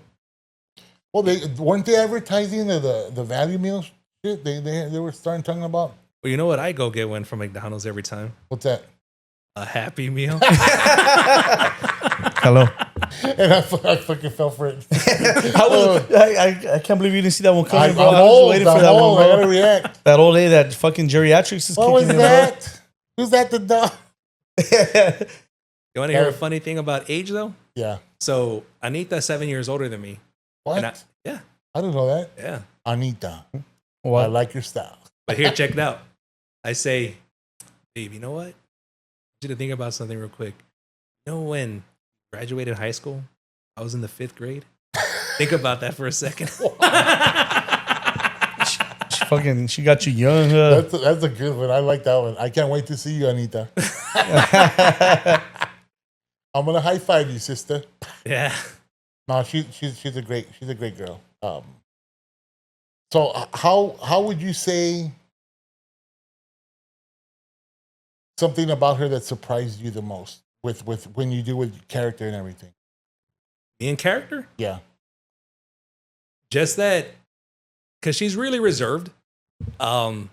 Well, they weren't they advertising the value meal shit? They were starting talking about. Well, you know what? I go get one from McDonald's every time. What's that? A Happy Meal. Hello. And I fucking fell for it. I can't believe you didn't see that one coming, I'm bro. I was old. waiting for I'm that old. one, I bro. gotta react. That old lady, that fucking geriatrics is What was kicking in, that? Who's that? The dog? bro. You want to hear a funny thing about age, though? Yeah. So Anita's 7 years older than me. What? And yeah, I didn't know that. yeah. Anita, I What? like your style. But here, check it out. I say, babe, you know what? I want you to think about something real quick. You know when I graduated high school, I was in the 5th grade. Think about that for a second. She got you young. That's a good one. I like that one. I can't wait to see you, Anita. I'm gonna high five you, sister. Yeah. No, she's a great girl. So how would you say something about her that surprised you the most with when you do with character and everything? Me in character? Yeah. Just that, because she's really reserved. I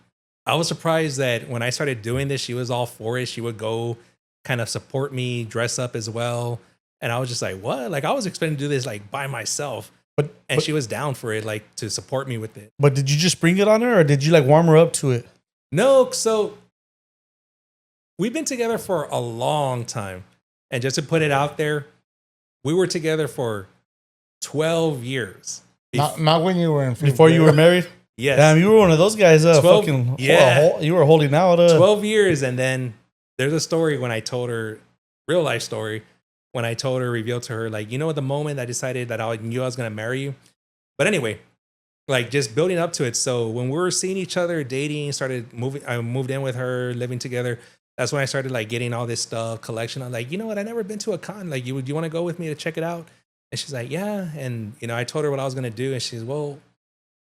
was surprised that when I started doing this, she was all for it. She would go kind of support me, dress up as well. And I was just like, what? Like, I was expecting to do this like by myself. But She was down for it, like to support me with it. But did you just bring it on her, or did you like warm her up to it? No, so we've been together for a long time. And just to put it out there, we were together for 12 years. Not when you were in Before you were married? Yes. Damn, you were one of those guys. 12 Fucking, yeah. You were holding out. 12 years. And then there's a story when I told her, real life story, when I told her, revealed to her, like, you know, at the moment I decided that I knew I was going to marry you. But anyway, like just building up to it. So when we were seeing each other, dating, I moved in with her, living together. That's when I started like getting all this stuff, collection. I'm like, you know what? I never been to a con. Like, you want to go with me to check it out? And she's like, yeah. And, you know, I told her what I was going to do. And she's, well,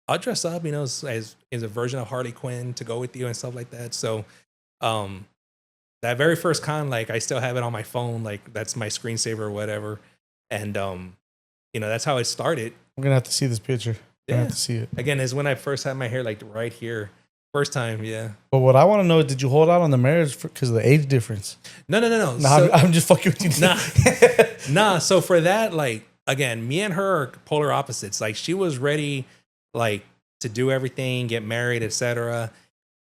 I'll dress up, you know, as a version of Harley Quinn to go with you and stuff like that. So, that very first con, like I still have it on my phone. Like that's my screensaver or whatever. And, you know, that's how it started. I'm going to have to see this picture. I'm Yeah. going to have to see it. Again, is when I first had my hair like right here. First time, yeah. But what I want to know is, did you hold out on the marriage because of the age difference? No. No, So- I'm just fucking with you. Nah. So for that, like, again, me and her are polar opposites. Like, she was ready, like, to do everything, get married, etc.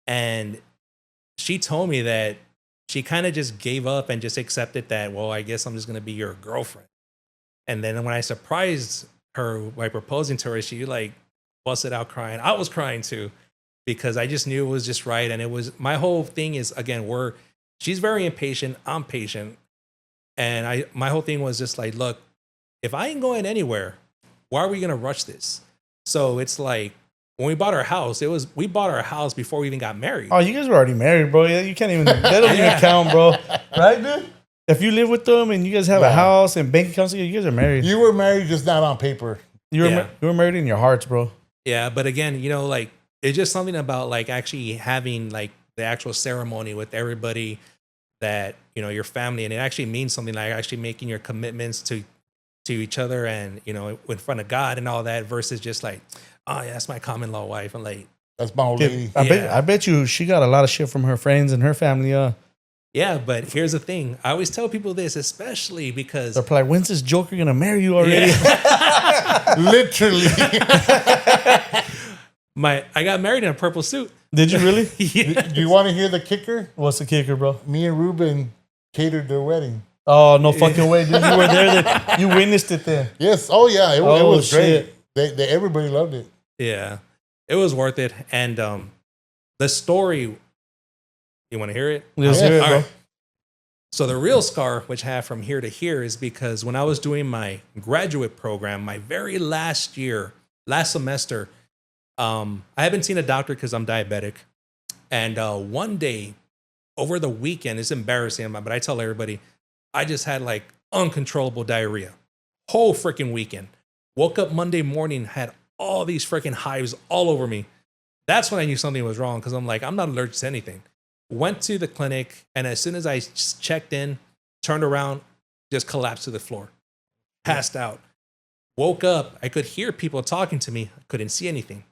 And she told me that she kind of just gave up and just accepted that, well, I guess I'm just going to be your girlfriend. And then when I surprised her by proposing to her, she, like, busted out crying. I was crying, too, because I just knew it was just right. And it was, my whole thing is, again, she's very impatient. I'm patient. And my whole thing was just like, look, if I ain't going anywhere, why are we going to rush this? So it's like, when we bought our house, we bought our house before we even got married. Oh, you guys were already married, bro. Yeah, you can't even, that don't even count, bro. Right, dude? If you live with them and you guys have a house and bank accounts, you guys are married. You were married, just not on paper. You were married in your hearts, bro. Yeah, but again, you know, like, it's just something about like actually having like the actual ceremony with everybody that, you know, your family, and it actually means something, like actually making your commitments to each other and, you know, in front of God and all that, versus just like, oh yeah, that's my common law wife. I'm like, that's my old lady. I bet you she got a lot of shit from her friends and her family. Yeah, but here's the thing. I always tell people this, especially because they're probably like, when's this joker gonna marry you already? Literally. I got married in a purple suit. Did you really? Yeah. Do you want to hear the kicker? What's the kicker, bro? Me and Ruben catered their wedding. Oh, no fucking way, dude. You were there. You witnessed it then. Yes. Oh yeah. It Oh, was great. shit. They everybody loved it. Yeah. It was worth it. And the story, you want to hear it? Let's Yeah. hear it, All bro. right. So the real scar, which I have from here to here, is because when I was doing my graduate program, my very last semester, I haven't seen a doctor because I'm diabetic. And one day over the weekend, it's embarrassing, but I tell everybody, I just had like uncontrollable diarrhea. Whole freaking weekend. Woke up Monday morning, had all these freaking hives all over me. That's when I knew something was wrong because I'm like, I'm not allergic to anything. Went to the clinic, and as soon as I checked in, turned around, just collapsed to the floor. Passed out. Woke up, I could hear people talking to me. I couldn't see anything.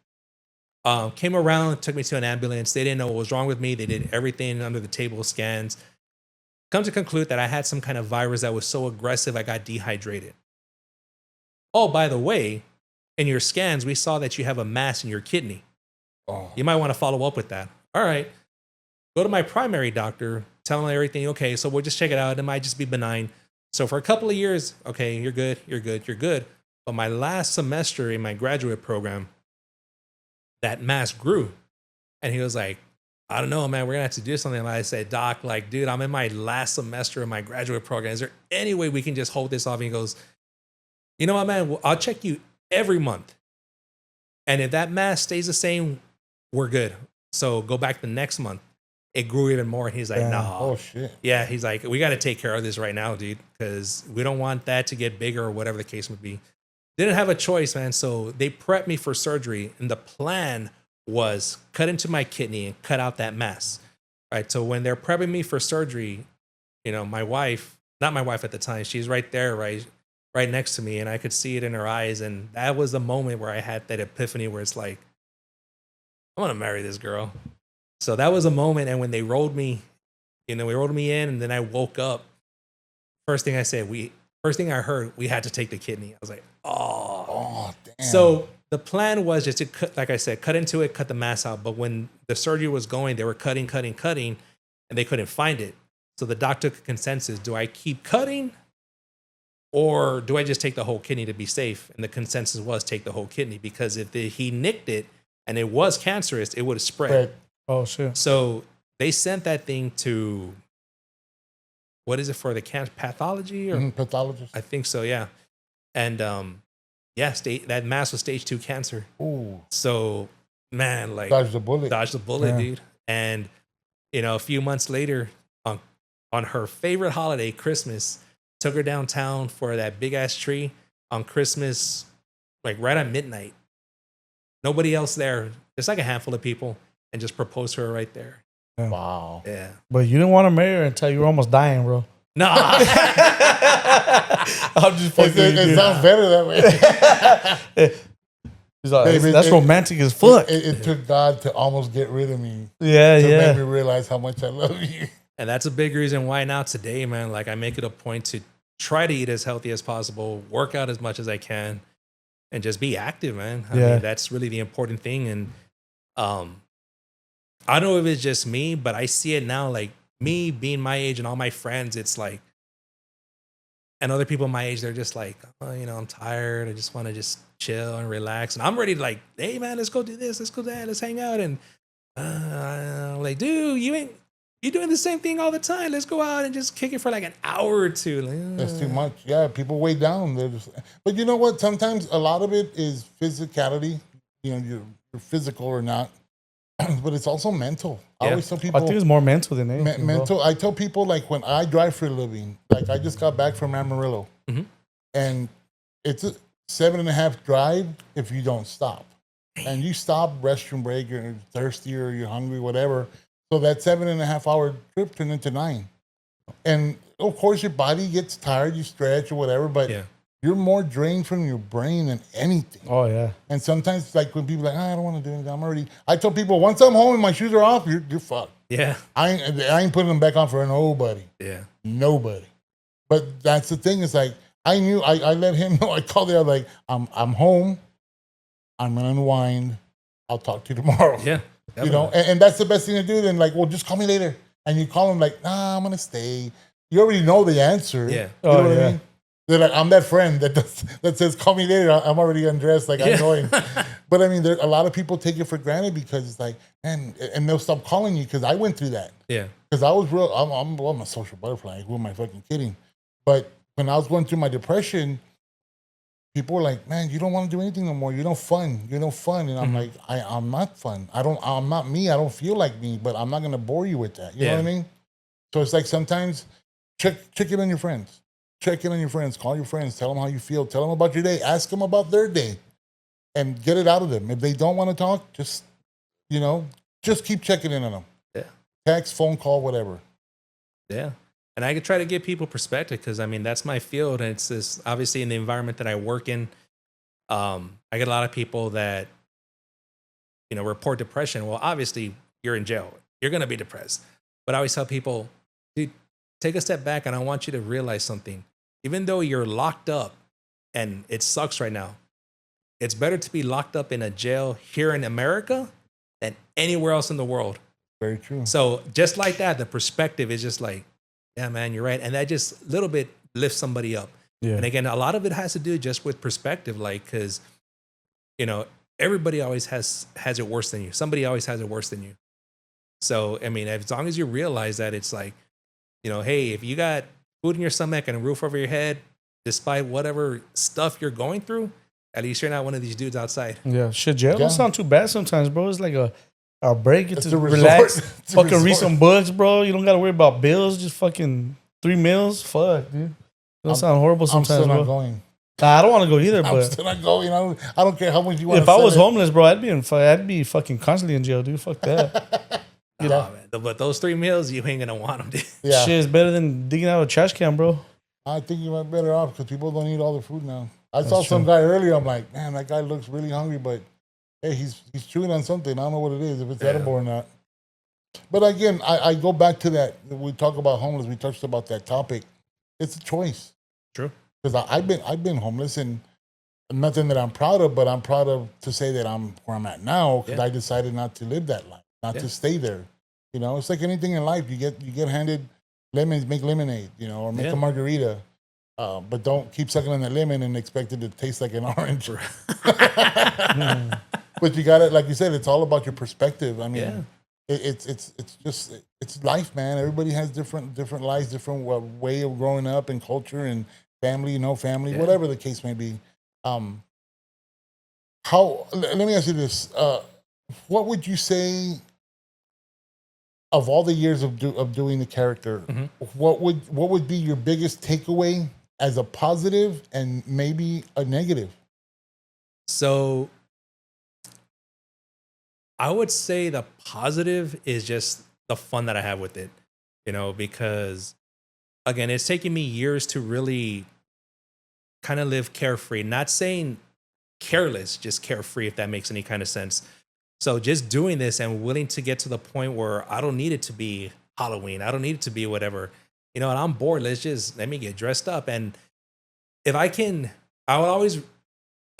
Came around, took me to an ambulance. They didn't know what was wrong with me. They did everything under the table, scans. Come to conclude that I had some kind of virus that was so aggressive I got dehydrated. Oh, by the way, in your scans, we saw that you have a mass in your kidney. Oh. You might want to follow up with that. All right. Go to my primary doctor, tell him everything. Okay, so we'll just check it out. It might just be benign. So for a couple of years, okay, you're good, you're good, you're good. But my last semester in my graduate program, that mass grew. And he was like, I don't know, man, we're gonna have to do something. And I said, Doc, like, dude, I'm in my last semester of my graduate program. Is there any way we can just hold this off? And he goes, you know what, man, well, I'll check you every month. And if that mass stays the same, we're good. So go back the next month. It grew even more. And he's like, nah. Oh shit. Yeah, he's like, we got to take care of this right now, dude, because we don't want that to get bigger or whatever the case would be. Didn't have a choice, man. So they prepped me for surgery. And the plan was cut into my kidney and cut out that mass. Right. So when they're prepping me for surgery, you know, my wife, not my wife at the time, she's right there, right next to me. And I could see it in her eyes. And that was the moment where I had that epiphany where it's like, I want to marry this girl. So that was a moment. And when they rolled me, you know, we rolled me in, and then I woke up. First thing I heard, we had to take the kidney. I was like, oh damn. So the plan was just to cut, like I said, cut into it, cut the mass out. But when the surgery was going, they were cutting, and they couldn't find it. So the doctor took a consensus. Do I keep cutting, or do I just take the whole kidney to be safe? And the consensus was take the whole kidney, because if he nicked it and it was cancerous, it would have spread. Oh, shit. So they sent that thing to, what is it for, the cancer pathology? Or pathologist. I think so, yeah. And that mass was stage 2 cancer. Ooh. So, man, like, Dodge the bullet. Yeah. Dude. And, you know, a few months later, on her favorite holiday, Christmas, took her downtown for that big ass tree on Christmas, like right at midnight. Nobody else there, just like a handful of people, and just proposed to her right there. Yeah. Wow. Yeah. But you didn't want to marry her until you were almost dying, bro. Nah. I'm just fucking. It sounds better that way. He's like, Baby, that's romantic as fuck. It took God to almost get rid of me. Yeah, to yeah. make me realize how much I love you. And that's a big reason why now today, man, like I make it a point to try to eat as healthy as possible, work out as much as I can, and just be active, man. I mean, that's really the important thing. And I don't know if it's just me, but I see it now, like me being my age and all my friends, it's like, and other people my age, they're just like, oh, you know, I'm tired. I just want to just chill and relax. And I'm ready to like, hey man, let's go do this. Let's go that. Let's hang out. And I'm like, dude, you're doing the same thing all the time. Let's go out and just kick it for like an hour or two. Like, That's too much. Yeah, people way down. But you know what? Sometimes a lot of it is physicality. You know, you're physical or not. But it's also mental. I always tell people. I think it's more mental than anything. Mental. I tell people, like, when I drive for a living, like I just got back from Amarillo, and it's a 7.5 drive if you don't stop. And you stop, restroom break, you're thirsty or you're hungry, whatever. So that 7.5 hour trip turned into 9. And of course, your body gets tired, you stretch or whatever, but you're more drained from your brain than anything. Oh, yeah. And sometimes, like, when people are like, I don't want to do anything, I tell people, once I'm home and my shoes are off, you're fucked. Yeah. I ain't putting them back on for nobody. Yeah. Nobody. But that's the thing, is like, I knew, I let him know, I called him, like, I'm home, I'm going to unwind, I'll talk to you tomorrow. Yeah. You know, and that's the best thing to do. Then like, well, just call me later, and you call them like, nah, I'm gonna stay. You already know the answer. Yeah. You know what I mean? They're like, I'm that friend that says, call me later. I'm already undressed. Like, I know him. But I mean, a lot of people take it for granted because it's like, man, and they'll stop calling you because I went through that. Yeah. Because I was I'm a social butterfly. Who am I fucking kidding? But when I was going through my depression, people were like, man, you don't want to do anything no more. You're no fun. You're no fun. And I'm like, I'm not fun. I'm not me. I don't feel like me, but I'm not going to bore you with that. You know what I mean? So it's like sometimes check in on your friends. Check in on your friends. Call your friends. Tell them how you feel. Tell them about your day. Ask them about their day and get it out of them. If they don't want to talk, just keep checking in on them. Yeah. Text, phone call, whatever. Yeah. And I could try to give people perspective because, I mean, that's my field. And it's this, obviously, in the environment that I work in, I get a lot of people that, report depression. Well, obviously, you're in jail. You're going to be depressed. But I always tell people, dude, take a step back and I want you to realize something. Even though you're locked up and it sucks right now, it's better to be locked up in a jail here in America than anywhere else in the world. Very true. So just like that, the perspective is just like, yeah, man, you're right. And that just a little bit lifts somebody up. Yeah. And again, a lot of it has to do just with perspective, like, because, everybody always has it worse than you. Somebody always has it worse than you. So, I mean, as long as you realize that it's like, hey, if you got food in your stomach and a roof over your head, despite whatever stuff you're going through, at least you're not one of these dudes outside. Yeah, shit, jail don't sound too bad sometimes, bro. It's like a break, it's to relax, fucking read some books, bro. You don't got to worry about bills, just fucking 3 meals. Fuck, dude. It don't sound horrible sometimes, I'm still bro. not going. Nah, I don't want to go either, I'm but still not going. I don't care how much you want. If I was homeless, bro, I'd be fucking constantly in jail, dude. Fuck that. Man. But those 3 meals, you ain't gonna want them, dude. Yeah. Shit is better than digging out a trash can, bro. I think you might be better off because people don't eat all the food now. I saw some guy earlier. I'm like, man, that guy looks really hungry, but hey, he's chewing on something. I don't know what it is, if it's edible or not. But again, I go back to that. We talk about homeless. We touched about that topic. It's a choice. True. Because I've been homeless and nothing that I'm proud of, but I'm proud of to say that I'm where I'm at now because I decided not to live that life, not to stay there. It's like anything in life. You get handed lemons, make lemonade, or make a margarita. But don't keep sucking on that lemon and expect it to taste like an orange. But you got it, like you said, it's all about your perspective. I mean, it's life, man. Everybody has different lives, different way of growing up and culture and family, family, whatever the case may be. Let me ask you this: what would you say? Of all the years of doing the character, what would be your biggest takeaway as a positive and maybe a negative? So I would say the positive is just the fun that I have with it, because again, it's taken me years to really kind of live carefree, not saying careless, just carefree, if that makes any kind of sense. So just doing this and willing to get to the point where I don't need it to be Halloween. I don't need it to be whatever. And I'm bored. Let me get dressed up. And if I would always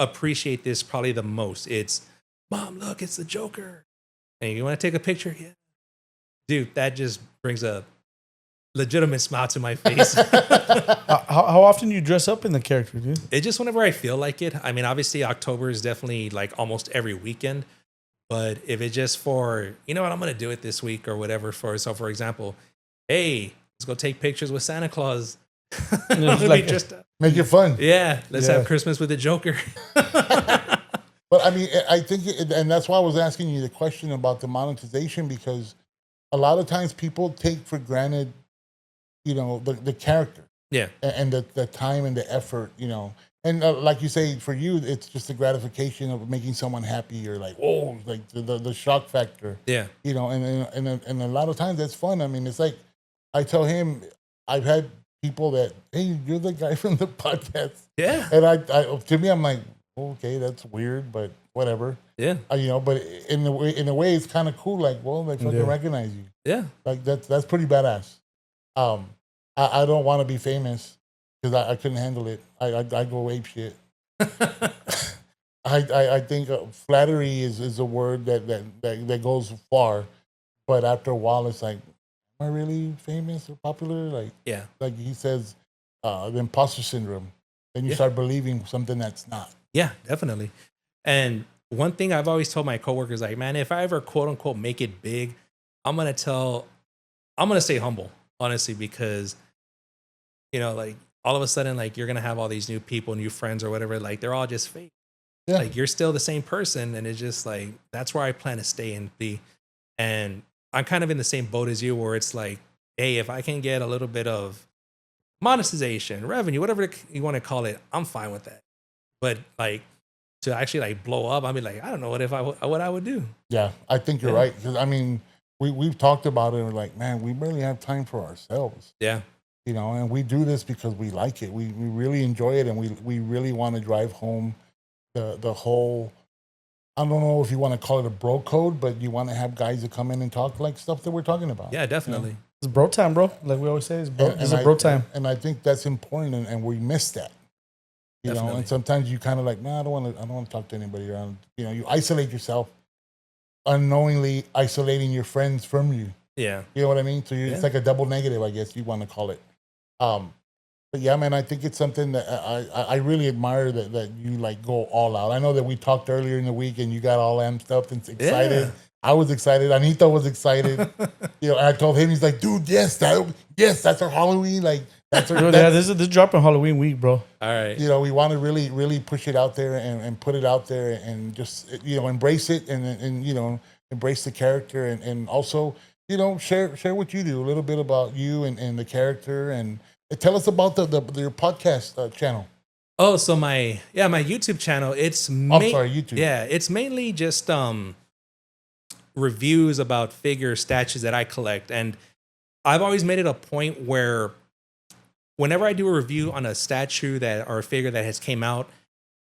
appreciate this probably the most. It's, Mom, look, it's the Joker. And you want to take a picture? Yeah. Dude, that just brings a legitimate smile to my face. How often do you dress up in the character, dude? It's just whenever I feel like it. I mean, obviously October is definitely like almost every weekend. But if it's just for, I'm going to do it this week or whatever. For example, hey, let's go take pictures with Santa Claus. Make it fun. Yeah, let's have Christmas with the Joker. But I mean, I think, and that's why I was asking you the question about the monetization, because a lot of times people take for granted, the character. Yeah. And the time and the effort, And like you say, for you, it's just the gratification of making someone happy, or like, whoa, like the shock factor. Yeah. And a lot of times that's fun. I mean, it's like, I tell him, I've had people that, hey, you're the guy from the podcast. Yeah. And I to me, I'm like, okay, that's weird, but whatever. Yeah. But in a way, it's kind of cool. Like, well, they fucking recognize you. Yeah. Like that's pretty badass. I don't want to be famous because I couldn't handle it. I go ape shit. I think flattery is a word that goes far, but after a while, it's like, am I really famous or popular? Yeah. Like he says, the imposter syndrome. Then you start believing something that's not. Yeah, definitely. And one thing I've always told my coworkers, like, man, if I ever quote unquote make it big, I'm gonna stay humble, honestly, because like all of a sudden, like you're gonna have all these new people, new friends or whatever, like they're all just fake. Yeah. Like you're still the same person, and it's just like that's where I plan to stay and be. And I'm kind of in the same boat as you, where it's like, hey, if I can get a little bit of monetization, revenue, whatever you want to call it, I'm fine with that. But like to actually like blow up, I mean, like I don't know what I would do. Yeah, I think you're Yeah. right. Because I mean, we've talked about it. And we're like, man, we barely have time for ourselves. Yeah, And we do this because we like it. We really enjoy it, and we really want to drive home the whole. I don't know if you want to call it a bro code, but you want to have guys that come in and talk like stuff that we're talking about. yeah, definitely. It's bro time, bro. Like we always say, it's bro. It's a I- bro time. and I think that's important, and we miss that. Definitely. And sometimes you kind of like, no, I don't want to talk to anybody around. You isolate yourself, unknowingly isolating your friends from you. Yeah, You know what I mean? So it's Yeah. like a double negative, I guess you want to call it. But yeah, man, I think it's something that I really admire that you like go all out. I know that we talked earlier in the week and you got all amped up and excited. Yeah. I was excited. Anita was excited. I told him, he's like, dude, yes, that's our Halloween. Like that's our. Dude, yeah, this is dropping Halloween week, bro. all right. We want to really, really push it out there and put it out there and just embrace it and embrace the character and also share what you do, a little bit about you and the character and tell us about your podcast channel. Oh, so my YouTube channel, it's YouTube. Yeah, it's mainly just reviews about figure statues that I collect. And I've always made it a point where whenever I do a review on a statue or a figure that has came out,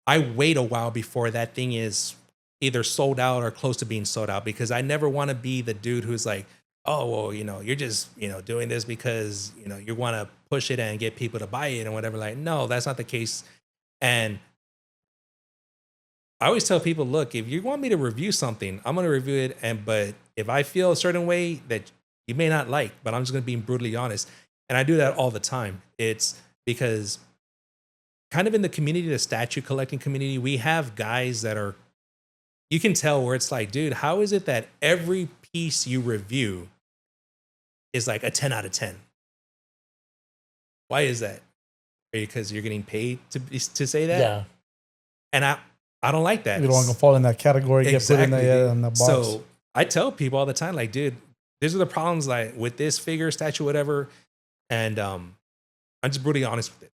I wait a while before that thing is either sold out or close to being sold out, because I never want to be the dude who's like, oh, well, you're just, doing this because, you want to push it and get people to buy it and whatever. Like, no, that's not the case. And I always tell people, look, if you want me to review something, I'm going to review it. But if I feel a certain way that you may not like, but I'm just going to be brutally honest. And I do that all the time. It's because kind of in the community, the statue collecting community, we have guys that are, you can tell where it's like, dude, how is it that every piece you review is like a 10 out of 10? Why is that? Because you're getting paid to say that? Yeah. And I don't like that. You don't want to fall in that category, Exactly. get put in the box. So I tell people all the time, like, dude, these are the problems like with this figure, statue, whatever. And I'm just brutally honest with it.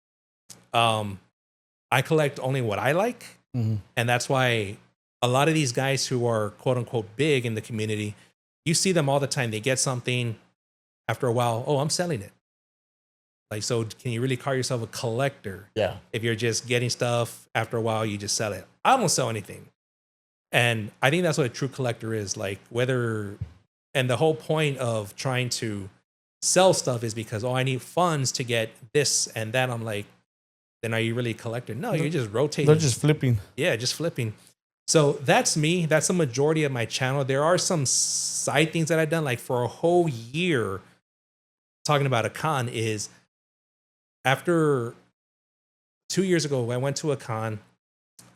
I collect only what I like. Mm-hmm. And that's why a lot of these guys who are quote unquote big in the community, you see them all the time. They get something, after a while, oh, I'm selling it. Like, so can you really call yourself a collector? Yeah. If you're just getting stuff, after a while, you just sell it. I don't sell anything. And I think that's what a true collector is. Like, and the whole point of trying to sell stuff is because, oh, I need funds to get this and that. I'm like, then are you really a collector? No, you're just rotating. They're just flipping. Yeah, just flipping. So that's me. That's the majority of my channel. There are some side things that I've done, like for a whole year, talking about a con is after 2 years ago, I went to a con.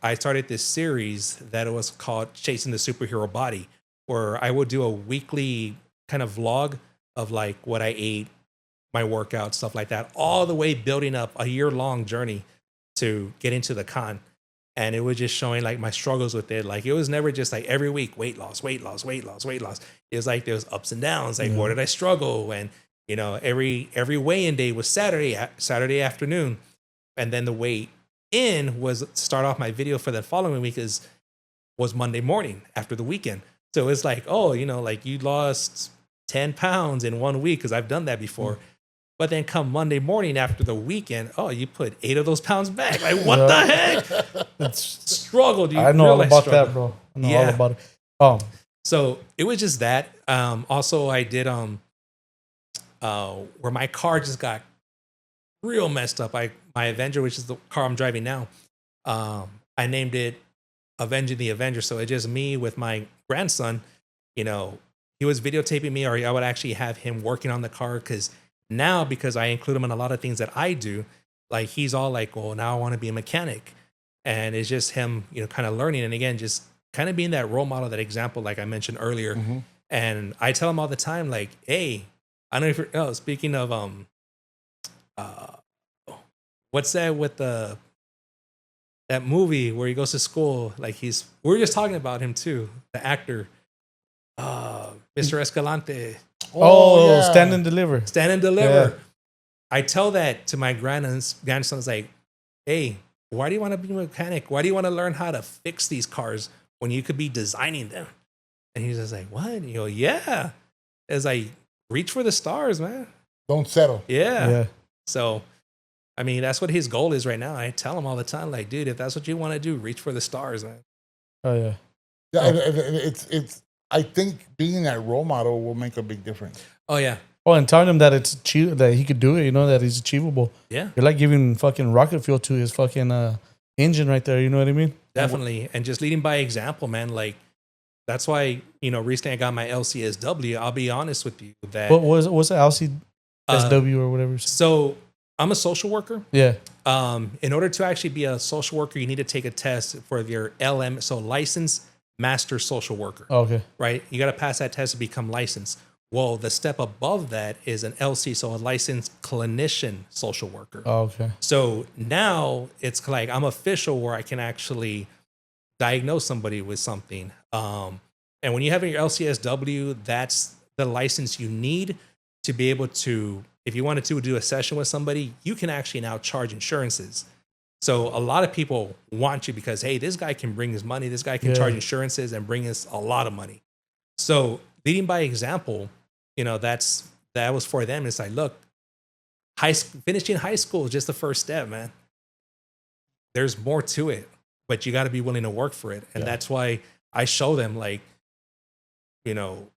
I started this series that was called Chasing the Superhero Body, where I would do a weekly kind of vlog of like what I ate, my workout, stuff like that, all the way building up a year-long journey to get into the con. And it was just showing like my struggles with it. Like it was never just like every week, weight loss, weight loss, weight loss, weight loss. It was like there was ups and downs. Like where did I struggle? And every weigh-in day was Saturday afternoon. And then the weigh-in was start off my video for the following week was Monday morning after the weekend. So it's like, oh, like you lost 10 pounds in 1 week, because I've done that before. But then come Monday morning after the weekend, oh, you put 8 of those pounds back. Like, what the heck? It's Struggled. I know all about that, bro. I know all about it. So it was just that. Also, I did where my car just got real messed up. My Avenger, which is the car I'm driving now, I named it avenging the Avengers. So it's just me with my grandson. You know, he was videotaping me, or I would actually have him working on the car. Because now, because I include him in a lot of things that I do, like he's all like, well, now I want to be a mechanic. And it's just him, you know, kind of learning. And again, just kind of being that role model, that example, like I mentioned earlier. Mm-hmm. And I tell him all the time, like, hey, I don't know if you're, oh, speaking of, what's that with that movie where he goes to school? Like we were just talking about him too, the actor, Mr. Escalante. Oh, yeah. Stand and Deliver. Stand and Deliver. Yeah. I tell that to my grandson's like, hey, why do you want to be a mechanic? Why do you want to learn how to fix these cars when you could be designing them? And he's just like, what? And you go, yeah. It's like, reach for the stars, man. Don't settle. Yeah. So, I mean, that's what his goal is right now. I tell him all the time, like, dude, if that's what you want to do, reach for the stars, man. Oh yeah. Yeah, it's. I think being that role model will make a big difference. Oh, yeah. Oh, and telling him that that he could do it, you know, that he's achievable. Yeah. You're like giving fucking rocket fuel to his fucking engine right there. You know what I mean? Definitely. And just leading by example, man. Like, that's why, you know, recently I got my LCSW. I'll be honest with you that. What's the LCSW or whatever? So I'm a social worker. Yeah. In order to actually be a social worker, you need to take a test for your LM, so licensed master social worker. Oh, okay. Right? You got to pass that test to become licensed. Well, the step above that is an LC, so a licensed clinician social worker. Oh, okay. So now it's like I'm official where I can actually diagnose somebody with something. And when you have your LCSW, that's the license you need to be able to, if you wanted to do a session with somebody, you can actually now charge insurances. So a lot of people want you because, hey, this guy can bring his money. This guy can charge insurances and bring us a lot of money. So leading by example, you know, that was for them. It's like, look, finishing high school is just the first step, man. There's more to it, but you got to be willing to work for it. And that's why I show them, like, you know,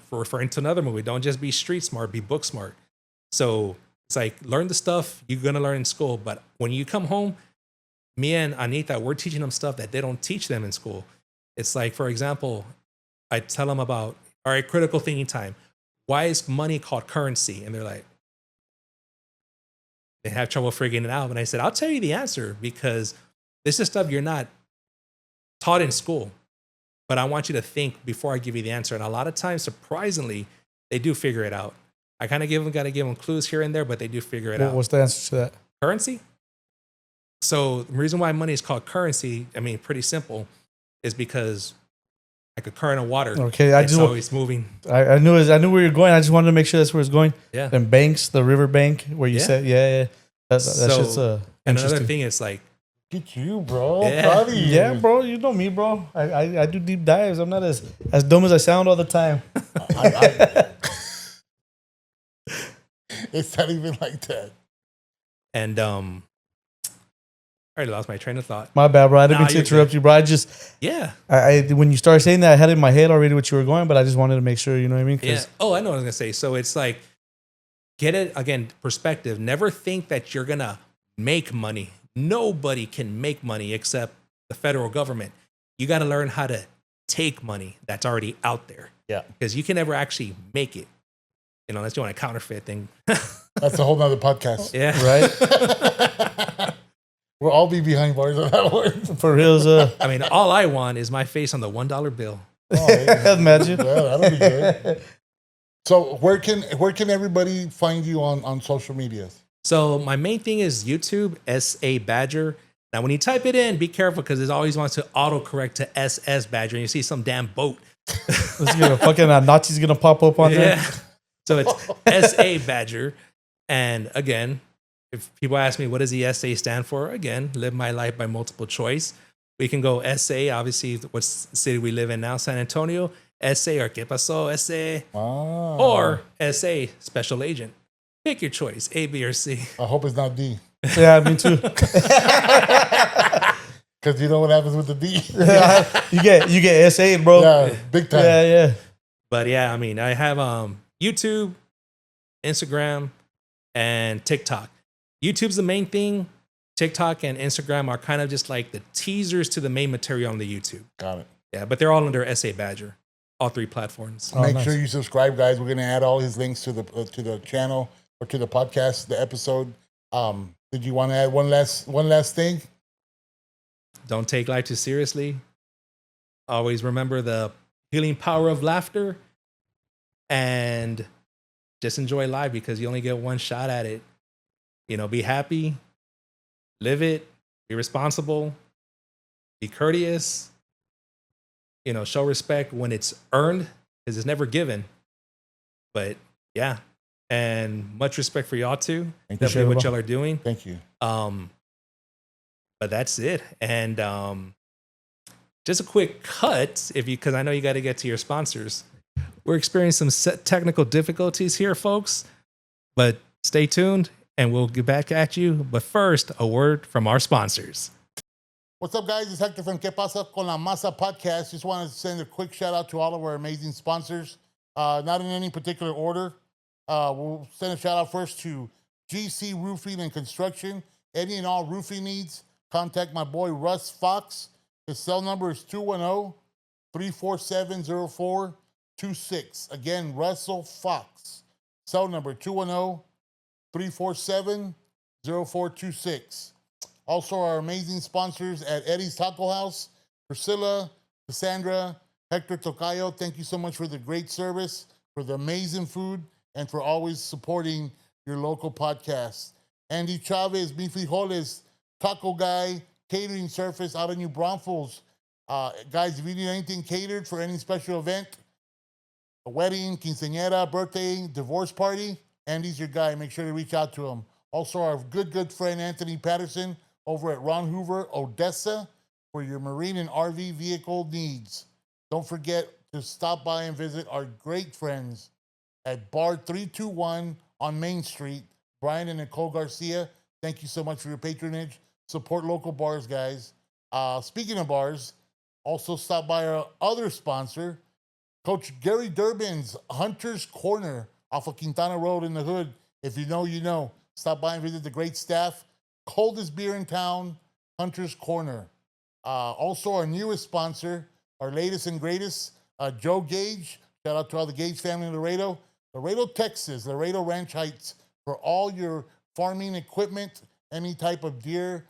referring to another movie, don't just be street smart, be book smart. So it's like, learn the stuff you're going to learn in school. But when you come home, me and Anita, we're teaching them stuff that they don't teach them in school. It's like, for example, I tell them about, all right, critical thinking time. Why is money called currency? And they're like, they have trouble figuring it out. And I said, I'll tell you the answer, because this is stuff you're not taught in school. But I want you to think before I give you the answer. And a lot of times, surprisingly, they do figure it out. I kind of got to give them clues here and there, but they do figure it out. What's the answer to that? Currency. So the reason why money is called currency, I mean, pretty simple, is because like a current of water. Okay, it's always moving. I knew where you're going. I just wanted to make sure that's where it's going. Yeah. And banks, the river bank, where you said, That's So, just and another thing is like, Get you, bro. Yeah. Proud of you. yeah, bro. You know me, bro. I do deep dives. I'm not as dumb as I sound all the time. It's not even like that. and I already lost my train of thought. My bad, bro. I didn't Nah, mean to you're interrupt good. you, bro. I just Yeah. I when you started saying that, I had in my head already what you were going, but I just wanted to make sure. You know what I mean? 'Cause- Yeah. Oh, I know what I was gonna say. So it's like, get it again, perspective. Never think that you're gonna make money. Nobody can make money except the federal government. You got to learn how to take money that's already out there. Yeah. Because you can never actually make it, you know, unless you want a counterfeit thing. That's a whole nother podcast. Yeah. Right? We'll all be behind bars on that one. For reals, I mean, all I want is my face on the $1 bill. Oh, yeah. imagine. Yeah, that'll be good. So where can everybody find you on social medias? So my main thing is YouTube, SA Badger. Now, when you type it in, be careful because it always wants to autocorrect to SS Badger, and you see some damn boat. This gonna fucking Nazi's gonna pop up on there. So it's SA Badger. And again, if people ask me, what does the SA stand for? Again, live my life by multiple choice. We can go SA, obviously, what city we live in now, San Antonio. SA or ¿Qué pasó, SA? Ah. Or SA, special agent. Pick your choice, A, B, or C. I hope it's not D. Yeah, me too. Because you know what happens with the D. you get SA, bro. Yeah, big time. Yeah. But yeah, I mean, I have YouTube, Instagram, and TikTok. YouTube's the main thing. TikTok and Instagram are kind of just like the teasers to the main material on the YouTube. Got it. Yeah, but they're all under SA Badger, all 3 platforms. Oh, Make nice. sure you subscribe, guys. We're gonna add all his links to the channel or to the podcast, the episode. Did you want to add one last thing? Don't take life too seriously. Always remember the healing power of laughter, and just enjoy life because you only get one shot at it. You know, be happy, live it, be responsible, be courteous. You know, show respect when it's earned because it's never given. But yeah, and much respect for y'all too. Thank you, Definitely what Sheva. y'all are doing. Thank you. But that's it. And just a quick cut, because I know you got to get to your sponsors. We're experiencing some technical difficulties here, folks. But stay tuned, and we'll get back at you. But first, a word from our sponsors. What's up, guys? It's Hector from Que Pasa con la Masa podcast. Just wanted to send a quick shout out to all of our amazing sponsors. Not in any particular order. We'll send a shout out first to GC Roofing and Construction. Any and all roofing needs, contact my boy Russ Fox. His cell number is 210-347-0426. Again, Russell Fox. Cell number 210-347-0426. Also, our amazing sponsors at Eddie's Taco House, Priscilla, Cassandra, Hector Tocayo. Thank you so much for the great service, for the amazing food, and for always supporting your local podcast. Andy Chavez, Mi Frijoles, Taco Guy, Catering Service out of New Braunfels. Guys, if you need anything catered for any special event, a wedding, quinceañera, birthday, divorce party, Andy's your guy. Make sure to reach out to him. Also, our good friend Anthony Patterson over at Ron Hoover, Odessa, for your marine and RV vehicle needs. Don't forget to stop by and visit our great friends at Bar 321 on Main Street, Brian and Nicole Garcia. Thank you so much for your patronage. Support local bars, guys. Speaking of bars, also stop by our other sponsor, Coach Gary Durbin's Hunter's Corner off of Quintana Road in the hood. If you know, you know. Stop by and visit the great staff. Coldest beer in town, Hunter's Corner. Also, our newest sponsor, our latest and greatest, Joe Gage. Shout out to all the Gage family in Laredo. Laredo, Texas, Laredo Ranch Heights. For all your farming equipment, any type of deer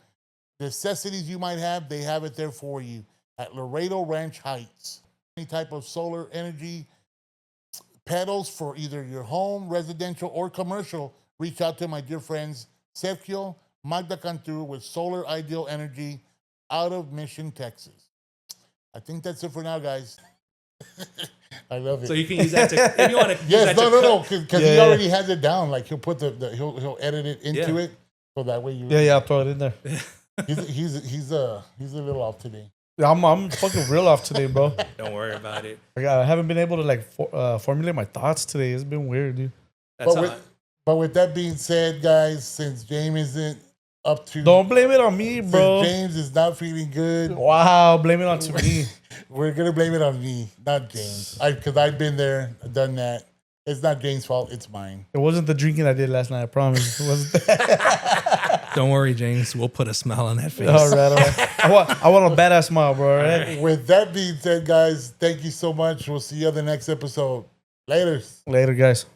necessities you might have, they have it there for you at Laredo Ranch Heights. Any type of solar energy panels for either your home, residential, or commercial, reach out to my dear friends, Sergio Magda Cantu with Solar Ideal Energy out of Mission, Texas. I think that's it for now, guys. I love it. So you can use that to, if you want to. Yes, no, because he already has it down. Like he'll put he'll edit it into it, so that way you. Yeah, I'll throw it in there. He's a little off today. I'm fucking real off today, bro. Don't worry about it. I haven't been able to like formulate my thoughts today. It's been weird, dude. That's But with that being said, guys, since James isn't up to, Don't blame it on me, bro. since James is not feeling good, Wow, blame it on to me. we're gonna blame it on me, not James. Because I've been there, done that. It's not James' fault. It's mine. It wasn't the drinking I did last night. I promise. It wasn't. Don't worry, James. We'll put a smile on that face. All right. I want a badass smile, bro. All right. With that being said, guys, thank you so much. We'll see you on the next episode. Later. Later, guys.